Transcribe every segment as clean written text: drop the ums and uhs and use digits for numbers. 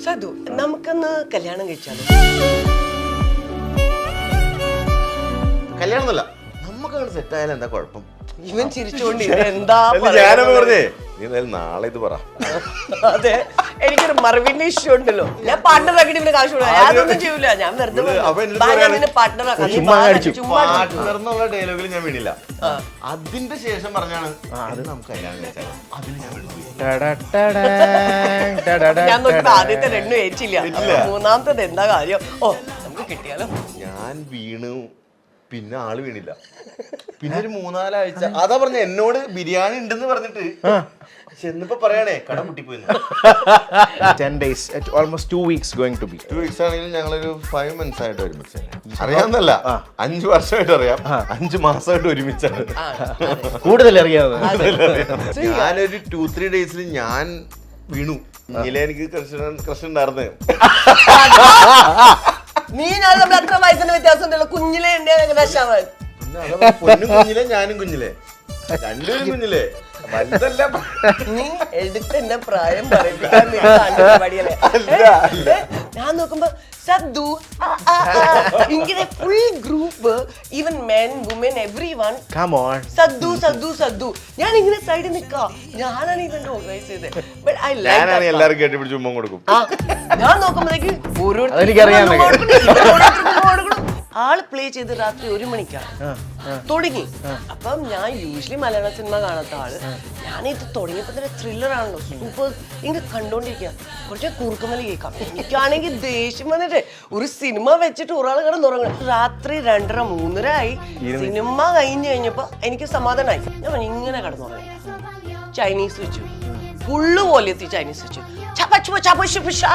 സദു, നമുക്കൊന്ന് കല്യാണം കഴിച്ചാലോ? കല്യാണം ഒന്നുമില്ല, നമുക്ക് സെറ്റ് ആയാലും എന്താ കുഴപ്പം? ഇവൻ ചിരിച്ചോണ്ട് എന്താ ഞാനൊന്ന് പറഞ്ഞേ, നീ എന്തായാലും നാളെ ഇത് പറ. അതെ, എനിക്കൊരു മറവിന്റെ ഇഷ്യൂ ഉണ്ടല്ലോ. ഞാൻ പാർട്ട്ണർ ആക്കിട്ട് ഇവന് കാശ് കൊടുക്കാം. ഞാനൊന്നും ചെയ്യൂല, ഞാൻ വെറുതെ പാർട്ട്ണർ എന്നുള്ള ഡയലോഗിൽ ഞാൻ വീണില്ല. അതിന്റെ ശേഷം പറഞ്ഞാണ് നമുക്ക് കല്യാണം കഴിച്ചാലോ. അതിന് ഞാൻ നോക്കിട്ട് ആദ്യത്തെ രണ്ടും ഏറ്റില്ല, മൂന്നാമത്തത് എന്താ കാര്യം? ഓ, നമുക്ക് കിട്ടിയാലോ. ഞാൻ വീണു, പിന്നെ ആള് വീണില്ല. പിന്നെ ഒരു 3-4 ആഴ്ച അതാ പറഞ്ഞ എന്നോട് ബിരിയാണി ഉണ്ടെന്ന് പറഞ്ഞിട്ട് ചെന്നപ്പോ പറയാണേ കട മുട്ടിപ്പോയി. 10 days, almost 2 weeks going to be. 2 weeks ആണെങ്കിലും ഞങ്ങളൊരു 5 months ആയിട്ട് ഒരുമിച്ച് അറിയാവുന്നല്ല, 5 വർഷമായിട്ട് അറിയാം, 5 മാസമായിട്ട് ഒരുമിച്ചാണ്. കൂടുതൽ അറിയാവുന്നത്. ഞാനൊരു 2-3 days ഞാൻ വീണു. ഇങ്ങനെ എനിക്ക് ക്രഷ് ഉണ്ടായിരുന്നേ. നീ ഞാൻ തമ്മിൽ അത്ര വയസ്സിന്റെ വ്യത്യാസം ഉണ്ടല്ലോ. കുഞ്ഞിലെ പൊന്നും കുഞ്ഞിലെ ഞാനും കുഞ്ഞിലെ, രണ്ടുപേരും കുഞ്ഞിലെ, വലുതല്ല. നീ എടുത്ത് എന്റെ പ്രായം പറയിപ്പിക്കാൻ പരിപാടിയല്ലേ? ഞാൻ നോക്കുമ്പോ സദ്ദു ഇങ്ങനെ full group, even men women everyone, Saddu Saddu Saddu. ഞാൻ ഇങ്ങനെ സൈഡിൽ നിൽക്കാം, ഞാനാണ് ഇവന്റെ ഓർഗനൈസ് ചെയ്തത്. ബട്ട് ഐ ലൈക്ക് എല്ലാവരും കെട്ടിപ്പിടിച്ച് ഉമ്മ കൊടുക്കും. ഞാൻ നോക്കുമ്പോഴേക്ക് ആള് പ്ലേ ചെയ്ത് രാത്രി 1 മണിക്കാണ് തുടങ്ങി. അപ്പം ഞാൻ യൂഷ്വലി മലയാള സിനിമ കാണാത്ത ആള്, ഞാനിത് തുടങ്ങിയപ്പോ തന്നെ ത്രില്ലർ ആണല്ലോ, സൂപ്പർ. ഇങ്ങനെ കണ്ടോണ്ടിരിക്കുക, കുറച്ച് കൂർക്കമലി കേൾക്കാം. എനിക്കാണെങ്കിൽ ദേഷ്യം വന്നിട്ട് ഒരു സിനിമ വെച്ചിട്ട് ഒരാൾ കിടന്നുറങ്ങണം. രാത്രി 2:30-3:30 ആയി. സിനിമ കഴിഞ്ഞപ്പോ എനിക്ക് സമാധാനമായി. ഞാൻ ഇങ്ങനെ കിടന്നുറങ്ങി. ചൈനീസ് വെച്ചു, പുള്ളു പോലെ എത്തി. ചൈനീസ് വെച്ചു,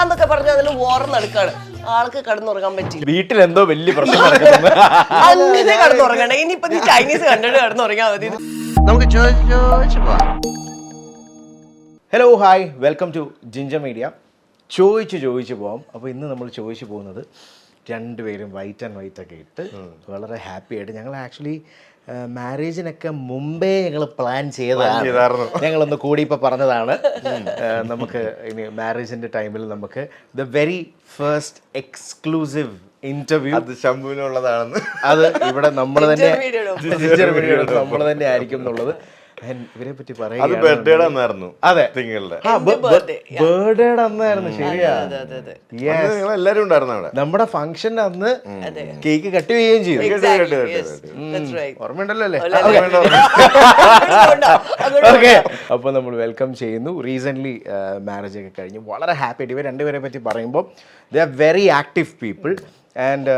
എന്നൊക്കെ പറഞ്ഞ അതിൽ വോറം നടക്കാണ്. ആൾക്ക് കടന്നുറങ്ങാൻ പറ്റി. വീട്ടിൽ എന്തോ വലിയ പ്രശ്നം നടക്കുന്നു. അങ്ങനെ കടന്നുറങ്ങണേ. ഇനിയിപ്പൊ നീ ചൈനീസ് കണ്ടിട്ട് കടന്നുറങ്ങാൻ മതി. നമുക്ക് hello, hi, welcome to Ginger Media. ചോദിച്ചു പോവാം. അപ്പോൾ ഇന്ന് നമ്മൾ ചോദിച്ചു പോകുന്നത്, രണ്ടുപേരും വൈറ്റ് ആൻഡ് വൈറ്റ് ഒക്കെ ഇട്ട് വളരെ ഹാപ്പി ആയിട്ട്, ഞങ്ങൾ ആക്ച്വലി മാരേജിനൊക്കെ മുമ്പേ ഞങ്ങൾ പ്ലാൻ ചെയ്തതാണ്. ഞങ്ങളൊന്ന് കൂടി ഇപ്പോൾ പറഞ്ഞതാണ്, നമുക്ക് ഇനി മാരേജിൻ്റെ ടൈമിൽ നമുക്ക് the very first exclusive interview അത് ശംഭുവിനുള്ളതാണെന്ന്, അത് ഇവിടെ നമ്മൾ തന്നെ നമ്മൾ തന്നെ ആയിരിക്കും എന്നുള്ളത്. ഇവരെ പറ്റി പറയാം. ബർത്ത്ഡേയുടെ അന്നായിരുന്നു. അതെ, ബർത്ത്ഡേയുടെ അന്നായിരുന്നു. ശരിയാ, എല്ലാരും ഉണ്ടായിരുന്നു അവിടെ. നമ്മുടെ ഫംഗ്ഷൻ അന്ന് കേക്ക് കട്ട് ചെയ്യുകയും ചെയ്തു. ഓർമ്മയുണ്ടല്ലോ അല്ലേ? ഓക്കെ, അപ്പൊ നമ്മൾ വെൽക്കം ചെയ്യുന്നു. റീസെന്റ് മാരേജ് ഒക്കെ കഴിഞ്ഞു, വളരെ ഹാപ്പി ആയിട്ട്. ഇവർ രണ്ടുപേരെ പറ്റി പറയുമ്പോൾ they are very active people. And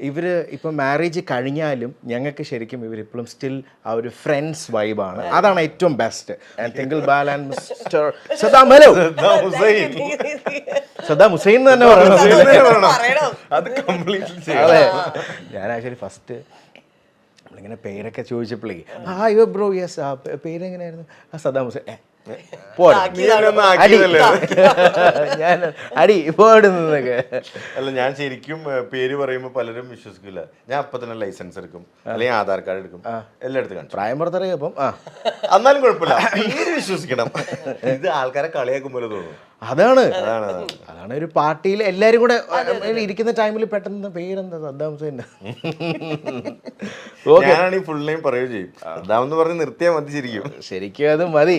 ഇവർ ഇപ്പം മാരേജ് കഴിഞ്ഞാലും ഞങ്ങൾക്ക് ശരിക്കും ഇവരിപ്പോഴും സ്റ്റിൽ ആ ഒരു ഫ്രണ്ട്സ് വൈബാണ്. അതാണ് ഏറ്റവും ബെസ്റ്റ്. ആൻഡ് തിങ്കിൾ ബാൽ and mister Saddam, hello. Saddam Hussain എന്ന് തന്നെ പറയണം. അതെ, ഞാൻ ആക്ച്വലി ഫസ്റ്റ് നമ്മളിങ്ങനെ പേരൊക്കെ ചോദിച്ചപ്പോഴേ യോ ബ്രോ യെസ്, പേരെങ്ങനെയായിരുന്നു? സദ്ദാം ഹുസൈൻ. അടി പോടുന്നതൊക്കെ അല്ല, ഞാൻ ശരിക്കും പേര് പറയുമ്പോ പലരും വിശ്വസിക്കില്ല. ഞാൻ അപ്പൊ തന്നെ ലൈസൻസ് എടുക്കും, അല്ലെങ്കിൽ ആധാർ കാർഡ് എടുക്കും, എല്ലായിടത്തും കണ്ടു. പ്രായം പുറത്തിറങ്ങി. അപ്പം എന്നാലും കുഴപ്പമില്ല, പേര് വിശ്വസിക്കണം. ഇത് ആൾക്കാരെ കളിയാക്കും പോലെ തോന്നും. അതാണ് ഒരു പാർട്ടിയിൽ എല്ലാരും കൂടെ ഇരിക്കുന്ന ടൈമിൽ പെട്ടെന്ന് പേരെന്താ സദ്ദാം ഹുസൈൻ. ഞാനാണെങ്കിൽ ഫുൾ നെയിം പറയുകയും ചെയ്യും. സദ്ദാം എന്ന് പറഞ്ഞ് നിർത്തിയാൽ മതി. ശരിക്കും അത് മതി,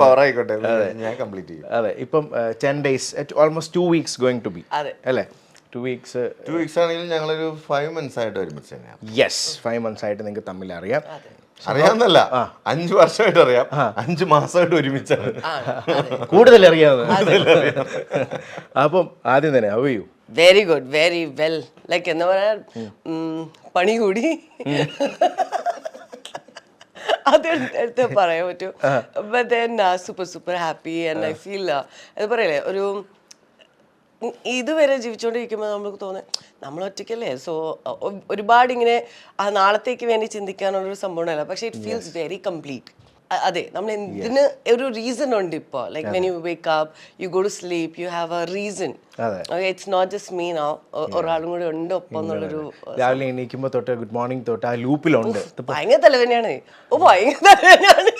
പവർ ആയിക്കോട്ടെ, ഞാൻ കംപ്ലീറ്റ് ചെയ്യും. അതെ, ഇപ്പം 10 days, almost 2 weeks going to be, അല്ലേ? 2 weeks ആണെങ്കിലും ഞങ്ങളൊരു 5 months ആയിട്ട് ഒരുമിച്ച് തന്നെയാണ്. യെസ്, 5 months ആയിട്ട് നിങ്ങൾക്ക് തമ്മിൽ അറിയാം. അറിയാവുന്നല്ല, 5 വർഷമായിട്ട് അറിയാം, 5 മാസമായിട്ട് ഒരുമിച്ചാണ്. കൂടുതൽ അറിയാവുന്നത്. അപ്പം ആദ്യം തന്നെ how you? Very good, very well. Like എന്താ പറയാ, പണി കൂടി അതെടുത്ത് പറയാൻ പറ്റൂ. But then super happy and I feel അത് പറയല്ലേ, ഒരു ഇതുവരെ ജീവിച്ചുകൊണ്ടിരിക്കുമ്പോൾ നമുക്ക് തോന്നുന്നത് നമ്മൾ ഒറ്റയ്ക്കല്ലേ. സോ ഒരുപാട് ഇങ്ങനെ നാളത്തേക്ക് വേണ്ടി ചിന്തിക്കാനുള്ളൊരു സംഭവമല്ല. പക്ഷേ ഇറ്റ് ഫീൽസ് വെരി കംപ്ലീറ്റ്. അതെ, നമ്മൾ എന്തിന് ഒരു റീസൺ ഉണ്ട് ഇപ്പോൾ. Like when you wake up, you go to sleep, you have a reason. It's not just me now, ഒരാളും കൂടെ ഉണ്ട് ഒപ്പം എന്നുള്ളൊരു. രാവിലെ എണീക്കുമ്പോൾ തൊട്ട് ഗുഡ് മോർണിംഗ് തൊട്ട് ആ ലൂപ്പിലുണ്ട്. ഭയങ്കര തലവേദനയാണ്. ഭയങ്കര തലവേദനയാണ്.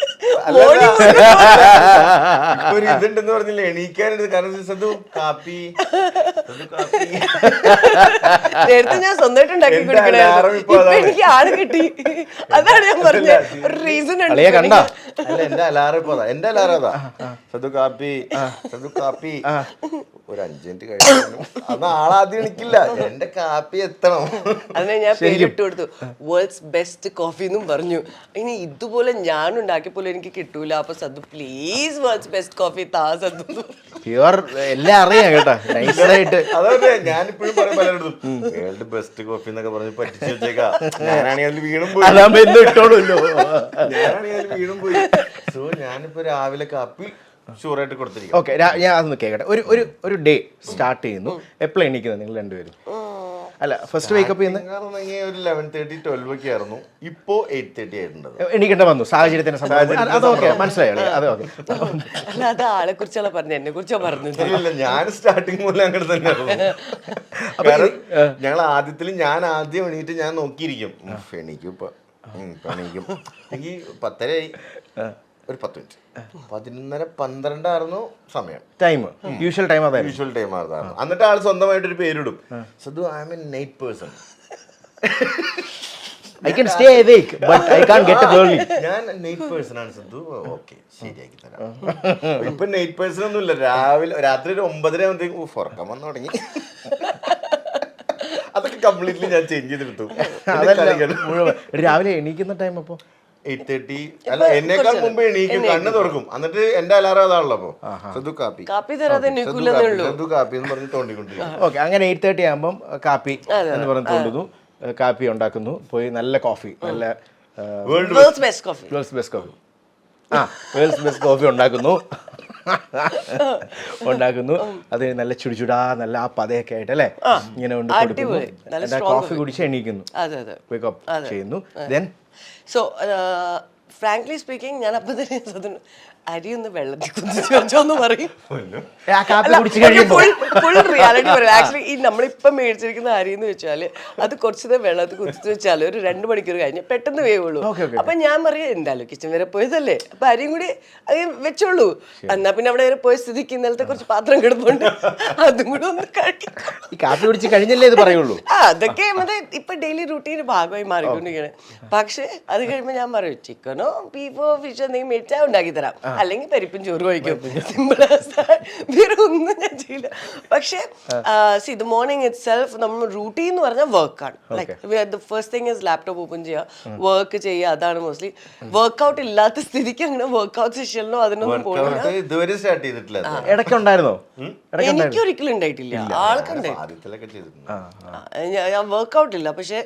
ഒരു ഇതുണ്ടെന്ന് പറഞ്ഞില്ലേ എണീക്കാനെടുത്ത്, കാരണം സദു കാപ്പി നേരത്തെ ഞാൻ സ്വന്തമായിട്ട് ഉണ്ടാക്കി കൊടുക്കണായിരുന്നു. ഇപ്പൊ എനിക്ക് ആള് കിട്ടി. അതാണ് ഞാൻ പറഞ്ഞത്, ഒരു റീസൺ ഉണ്ട്. കണ്ടാ അല്ല എന്റെ അലാറം ഇപ്പൊ എന്റെ അലാറം അതാ, സദു കാപ്പി സദു കാപ്പി. ഒരു 5 മിനിറ്റ് കഴിഞ്ഞു അത് ആളാദ്യം എണിക്കില്ല, എന്റെ കാപ്പി എത്തണം. അതിനെ ഞാൻ പേരിട്ട് കൊടുത്തു, വേൾഡ്സ് ബെസ്റ്റ് കോഫി എന്നും പറഞ്ഞു. ഇനി ഇതുപോലെ ഞാൻ ഉണ്ടാക്കിയപ്പോലെ എനിക്ക് കിട്ടൂല, അപ്പൊ സദ്ദു പ്ലീസ് വേൾഡ്സ് ബെസ്റ്റ് കോഫി താ സദ്ദു. പ്യുവർ എല്ലാം അറിയാം കേട്ടോ, നൈസായിട്ട്. അതല്ലേ ഞാനിപ്പോഴും പറയും പലയിടത്തും വേൾഡ് ബെസ്റ്റ് കോഫി എന്നൊക്കെ പറഞ്ഞ് പറ്റിച്ചു വെച്ചേക്കാ. ഞാനാണെങ്കിൽ അതിൽ വീണും പോയി, ഞാനാണെങ്കിൽ അതിൽ വീണും പോയി. സോ ഞാനിപ്പോ രാവിലെ കാപ്പി ഷുവറായിട്ട് കൊടുത്തിരിക്കും. ഓക്കെ, ഞാൻ അതൊന്ന് കേൾക്കട്ടെ. ഒരു ഡേ സ്റ്റാർട്ട് ചെയ്യുന്നു, എപ്പോഴാണ് എണീക്കുന്നത് നിങ്ങൾ രണ്ടുപേരും? അല്ല ഫസ്റ്റ് വേക്കപ്പ് ചെയ്യുന്നത് ഒരു 11:30 12 ഒക്കെ ആയിരുന്നു, ഇപ്പോ 8:30 ആയിട്ടുണ്ട്. എണീക്കേണ്ട വന്നു സാഹചര്യത്തിന്, അതൊക്കെ മനസ്സിലായോ? അത് ഓക്കെ. അല്ല അത് ആളെ കുറിച്ചാണ് പറഞ്ഞത്, എന്നെ കുറിച്ചാ പറഞ്ഞത്. ഇല്ല ഞാൻ സ്റ്റാർട്ടിങ് മുതലേ അങ്ങനെ തന്നെയായിരുന്നു. ഞങ്ങൾ ആദ്യത്തിൽ ഞാൻ ആദ്യം എണീറ്റ് ഞാൻ നോക്കിയിരിക്കും, എണീക്കും ഇപ്പൊ എണീക്കും. എനിക്ക് 10:30 ആയി, ഒരു 10 മിനിറ്റ് 11:30 12 ആയിരുന്നു സമയം, ടൈം യൂഷ്വൽ ടൈം അതായിരുന്നു. യൂഷ്വൽ ടൈം ആയിരുന്നു. എന്നിട്ട് ആൾ സ്വന്തമായിട്ട് ഒരു പേരിടും, Sadu I am a night person. I can stay awake but I can't get up early. ഞാൻ നൈറ്റ് പേഴ്സൺ ആണ് സദു. ഓക്കെ ശരിയാക്കി തരാം. ഇപ്പൊ നൈറ്റ് പേഴ്സൺ ഒന്നുമില്ല, രാത്രി ഒരു 9:30 ആകുമ്പോഴത്തേക്കും ഉറക്കം വന്നു തുടങ്ങി. അതൊക്കെ കംപ്ലീറ്റ്ലി ഞാൻ ചേഞ്ച് ചെയ്തെടുത്തു. രാവിലെ എണീക്കുന്ന ടൈം അപ്പൊ 8:30, അല്ല എന്നേക്കാൾ മുമ്പ് എണീക്കും, കണ്ണ് തുറക്കും. എന്നിട്ട് എന്റെ അലാറം അതാണല്ലോ, അപ്പൊ സദു കാപ്പി കാപ്പി തരാതെ സദു കാപ്പി എന്ന് പറഞ്ഞ് തോണ്ടിക്കൊണ്ടിരിക്കും. ഓക്കെ, അങ്ങനെ 8:30 ആകുമ്പം കാപ്പി എന്ന് പറഞ്ഞ് തോണ്ടുന്നു, കാപ്പി ഉണ്ടാക്കുന്നു, പോയി നല്ല കോഫി, നല്ല worlds best coffee, worlds best coffee, worlds best coffee ഉണ്ടാക്കുന്നു. അത് നല്ല ചുടിച്ചുടാ നല്ല ആ പതയൊക്കെ ആയിട്ട് അല്ലേ ഇങ്ങനെ കൊണ്ട് കൊടുക്കുന്നു, കോഫി കുടിച്ച് എണീക്കുന്നു, വേക്കപ്പ് ചെയ്യുന്നു. ദെൻ സോ ഫ്രാങ്ക്ലി സ്പീക്കിംഗ് ഞാൻ അപ്പൊ തന്നെ അരി ഒന്ന് വെള്ളത്തിൽ കുതിച്ച് വെച്ചോന്ന് പറയും. ഫുൾ റിയാലിറ്റി പറയും. ആക്ച്വലി ഈ നമ്മളിപ്പം മേടിച്ചിരിക്കുന്ന അരി എന്ന് വെച്ചാല് അത് കുറച്ച് വെള്ളത്തിൽ കുതിച്ച് വെച്ചാൽ ഒരു 2 മണിക്കൂർ കഴിഞ്ഞ് പെട്ടെന്ന് വേവുള്ളൂ. അപ്പൊ ഞാൻ പറയും എന്തായാലും കിച്ചൺ വരെ പോയതല്ലേ, അപ്പൊ അരിയും കൂടി അത് വെച്ചോളൂ. എന്നാ പിന്നെ അവിടെ വരെ പോയ സ്ഥിതിക്ക് ഇന്നലത്തെ കുറച്ച് പാത്രം കിടപ്പുണ്ട്, അതും കൂടെ ഒന്ന് കഴിക്കും. ഈ കാപ്പി കുടിച്ച് കഴിഞ്ഞല്ലേ ഇത് പറയുള്ളൂ. അതൊക്കെ മറ്റേ ഇപ്പൊ ഡെയിലി റുട്ടീന് ഭാഗമായി മാറിക്കൊണ്ടിരിക്കുകയാണ്. പക്ഷെ അത് കഴിയുമ്പോൾ ഞാൻ പറയും ചിക്കനോ ബീഫോ ഫിഷോ എന്തെങ്കിലും മേടിച്ചാൽ ഉണ്ടാക്കി തരാം, അല്ലെങ്കിൽ പരിപ്പും ചോറ് കഴിക്കും. സിമ്പിൾ, വേറെ ഒന്നും ഞാൻ ചെയ്യില്ല. പക്ഷെ ദ മോർണിംഗ് ഇറ്റ് സെൽഫ് നമ്മൾ റൂട്ടീൻ എന്ന് പറഞ്ഞാൽ വർക്കാണ്. Like the first thing is laptop open ചെയ്യുക, വർക്ക് ചെയ്യുക, അതാണ് മോസ്റ്റ്ലി. വർക്ക്ഔട്ട് ഇല്ലാത്ത സ്ഥിതിക്ക് അങ്ങനെ വർക്ക്ഔട്ട് സെഷനിലോ അതിനൊന്നും പോകില്ല. ഇതുവരെ സ്റ്റാർട്ട് ചെയ്തിട്ടില്ല. ഇടയ്ക്കുണ്ടായിരുന്നോ? എനിക്കൊരിക്കലും ഉണ്ടായിട്ടില്ല, ആൾക്കുണ്ടായി. ഞാൻ വർക്ക്ഔട്ട് ഇല്ല, പക്ഷെ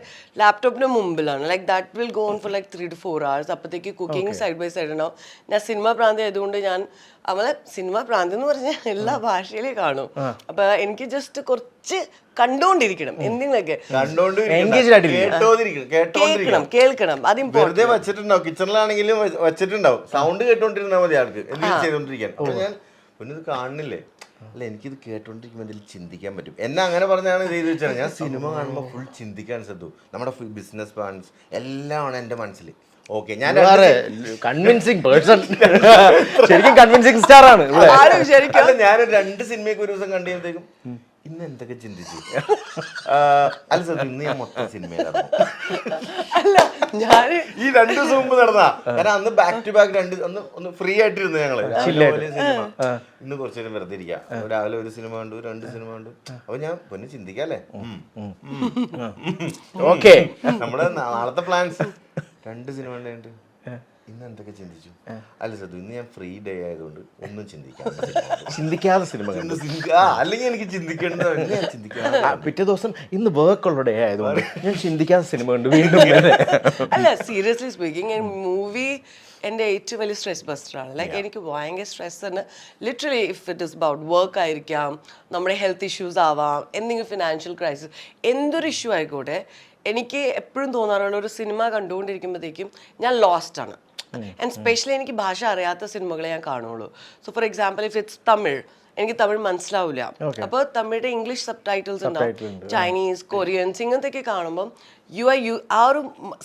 ലാപ്ടോപ്പിന് മുമ്പിലാണ്. Like that will go on for like 3 to 4 hours. അപ്പോഴത്തേക്ക് കുക്കിംഗ് സൈഡ് ബൈ സൈഡ് ഉണ്ടാവും. ഞാൻ സിനിമ പ്രാന്തി ആയതുകൊണ്ട് ഞാൻ നമ്മളെ സിനിമ പ്രാന്തി എന്ന് പറഞ്ഞാൽ എല്ലാ ഭാഷയിലേ കാണും. അപ്പൊ എനിക്ക് ജസ്റ്റ് കുറച്ച് കണ്ടോണ്ടിരിക്കണം, എന്തെങ്കിലുമൊക്കെ കേൾക്കണം. അത് വെറുതെ വെച്ചിട്ടുണ്ടാവും, കിച്ചണിലാണെങ്കിലും വെച്ചിട്ടുണ്ടാവും, സൗണ്ട് കേട്ടോണ്ടിരുന്നാൽ മതി ആൾക്ക് എന്തെങ്കിലും ചെയ്തോണ്ടിരിക്കാൻ. അപ്പൊ ഞാൻ ഇത് കാണുന്നില്ലേ, അല്ല എനിക്കിത് കേട്ടോണ്ടിരിക്കുമ്പോൾ എന്തെങ്കിലും ചിന്തിക്കാൻ പറ്റും. എന്നെ അങ്ങനെ പറഞ്ഞാണ് ഇത് ചെയ്ത് വെച്ചാൽ ഞാൻ സിനിമ കാണുമ്പോൾ ഫുൾ ചിന്തിക്കാൻ ശ്രദ്ധു. നമ്മുടെ ബിസിനസ് പ്ലാൻസ് എല്ലാമാണ് എൻ്റെ മനസ്സിൽ. ഓക്കെ, ഞാൻ കൺവിൻസിങ് പേഴ്സൺ, ശരിക്കും കൺവിൻസിങ് സ്റ്റാർ ആണ്. ഞാൻ 2 സിനിമയൊക്കെ ഒരു ദിവസം കണ്ടുകഴിയുമ്പോഴത്തേക്കും ഇന്ന് എന്തൊക്കെ ചിന്തിച്ചു. അല്ല സർ, ഇന്ന് ഞാൻ മൊത്തം സിനിമയിലാണ്. ഈ 2 ദിവസം മുമ്പ് നടന്നാ, കാരണം അന്ന് ബാക്ക് ടു ബാക്ക് ഒന്ന് ഫ്രീ ആയിട്ടിരുന്നു ഞങ്ങള്. സിനിമ ഇന്ന് കുറച്ചു നേരം വെറുതെ ഇരിക്കാം, രാവിലെ ഒരു സിനിമ കണ്ടു, 2 സിനിമ കണ്ടു. അപ്പൊ ഞാൻ പൊന്നെ ചിന്തിക്കാല്ലേ. ഓക്കെ, നമ്മുടെ നാളത്തെ പ്ലാൻസ് 2 സിനിമ കണ്ടിട്ട് ഇന്ന് എന്തൊക്കെ ചിന്തിച്ചു. അല്ല സർ, ഇന്ന് ഞാൻ ഫ്രീ ഡേ ആയതുകൊണ്ട് ഒന്നും ചിന്തിക്കാതെ സിനിമ അല്ലെങ്കിൽ എനിക്ക് ചിന്തിക്കേണ്ടത്. പിറ്റേ ദിവസം ഇന്ന് വർക്ക് ഉള്ള ഡേ ആയതുകൊണ്ട് ഞാൻ ചിന്തിക്കാതെ സിനിമ കണ്ടു വീണ്ടും. അല്ല സീരിയസ്ലി സ്പീക്കിംഗ്, മൂവി എൻ്റെ ഏറ്റവും വലിയ സ്ട്രെസ് ബസ്റ്ററാണ്. ലൈക്ക് എനിക്ക് ഭയങ്കര സ്ട്രെസ് തന്നെ. Literally if it is about work ആയിരിക്കാം, നമ്മുടെ ഹെൽത്ത് ഇഷ്യൂസ് ആവാം, എന്തെങ്കിലും ഫിനാൻഷ്യൽ ക്രൈസിസ്, എന്തൊരു ഇഷ്യൂ ആയിക്കോട്ടെ, എനിക്ക് എപ്പോഴും തോന്നാറുള്ള ഒരു സിനിമ കണ്ടുകൊണ്ടിരിക്കുമ്പോഴത്തേക്കും ഞാൻ ലോസ്റ്റ് ആണ്. ആൻഡ് സ്പെഷ്യലി എനിക്ക് ഭാഷ അറിയാത്ത സിനിമകളെ ഞാൻ കാണുള്ളൂ. So for example if it's Tamil, എനിക്ക് തമിഴ് മനസ്സിലാവില്ല. അപ്പോൾ തമിഴിന്റെ ഇംഗ്ലീഷ് സബ് ടൈറ്റിൽസ് ഉണ്ടാവും, ചൈനീസ്, കൊറിയൻസ്, ഇങ്ങനത്തെയൊക്കെ കാണുമ്പം ആ ഒരു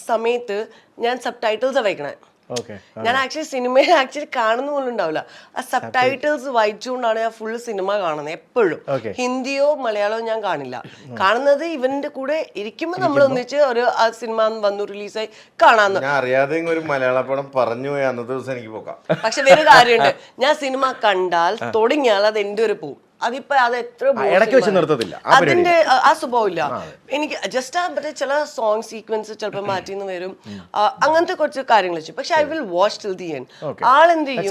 സമയത്ത് ഞാൻ സബ് ടൈറ്റിൽസാണ് വയ്ക്കണേ. ഓക്കെ. ഞാൻ ആക്ച്വലി സിനിമയിൽ ആക്ച്വലി കാണുന്ന പോലും ഉണ്ടാവില്ല. ആ സബ് ടൈറ്റിൽസ് വായിച്ചുകൊണ്ടാണ് ഞാൻ ഫുൾ സിനിമ കാണുന്നത് എപ്പോഴും. ഹിന്ദിയോ മലയാളമോ ഞാൻ കാണില്ല. കാണുന്നത് ഇവന്റെ കൂടെ ഇരിക്കുമ്പോൾ നമ്മൾ ഒന്നിച്ച് ഒരു ആ സിനിമ വന്നു റിലീസായി കാണാന്ന്. ഞാൻ അറിയാതെ ഒരു മലയാള പടം പറഞ്ഞു പോയി അന്നത്തെ ദിവസം എനിക്ക് പോകാം. പക്ഷെ വേറെ കാര്യമുണ്ട്, ഞാൻ സിനിമ കണ്ടാൽ തുടങ്ങിയാൽ അത് എന്റെ ഒരു പോവും. അതിപ്പോ അത് എത്ര ഇടയ്ക്ക് വെച്ച് നിർത്തത്തില്ല. അതിന്റെ ആ സ്വഭാവം ഇല്ല എനിക്ക്. ജസ്റ്റ് ആ മറ്റേ ചില സോങ് സീക്വൻസ് ചിലപ്പോൾ മാറ്റിന്ന് വരും, അങ്ങനത്തെ കുറച്ച് കാര്യങ്ങൾ വെച്ചു. പക്ഷെ I will watch till the end. ആളെന്ത് ചെയ്യും,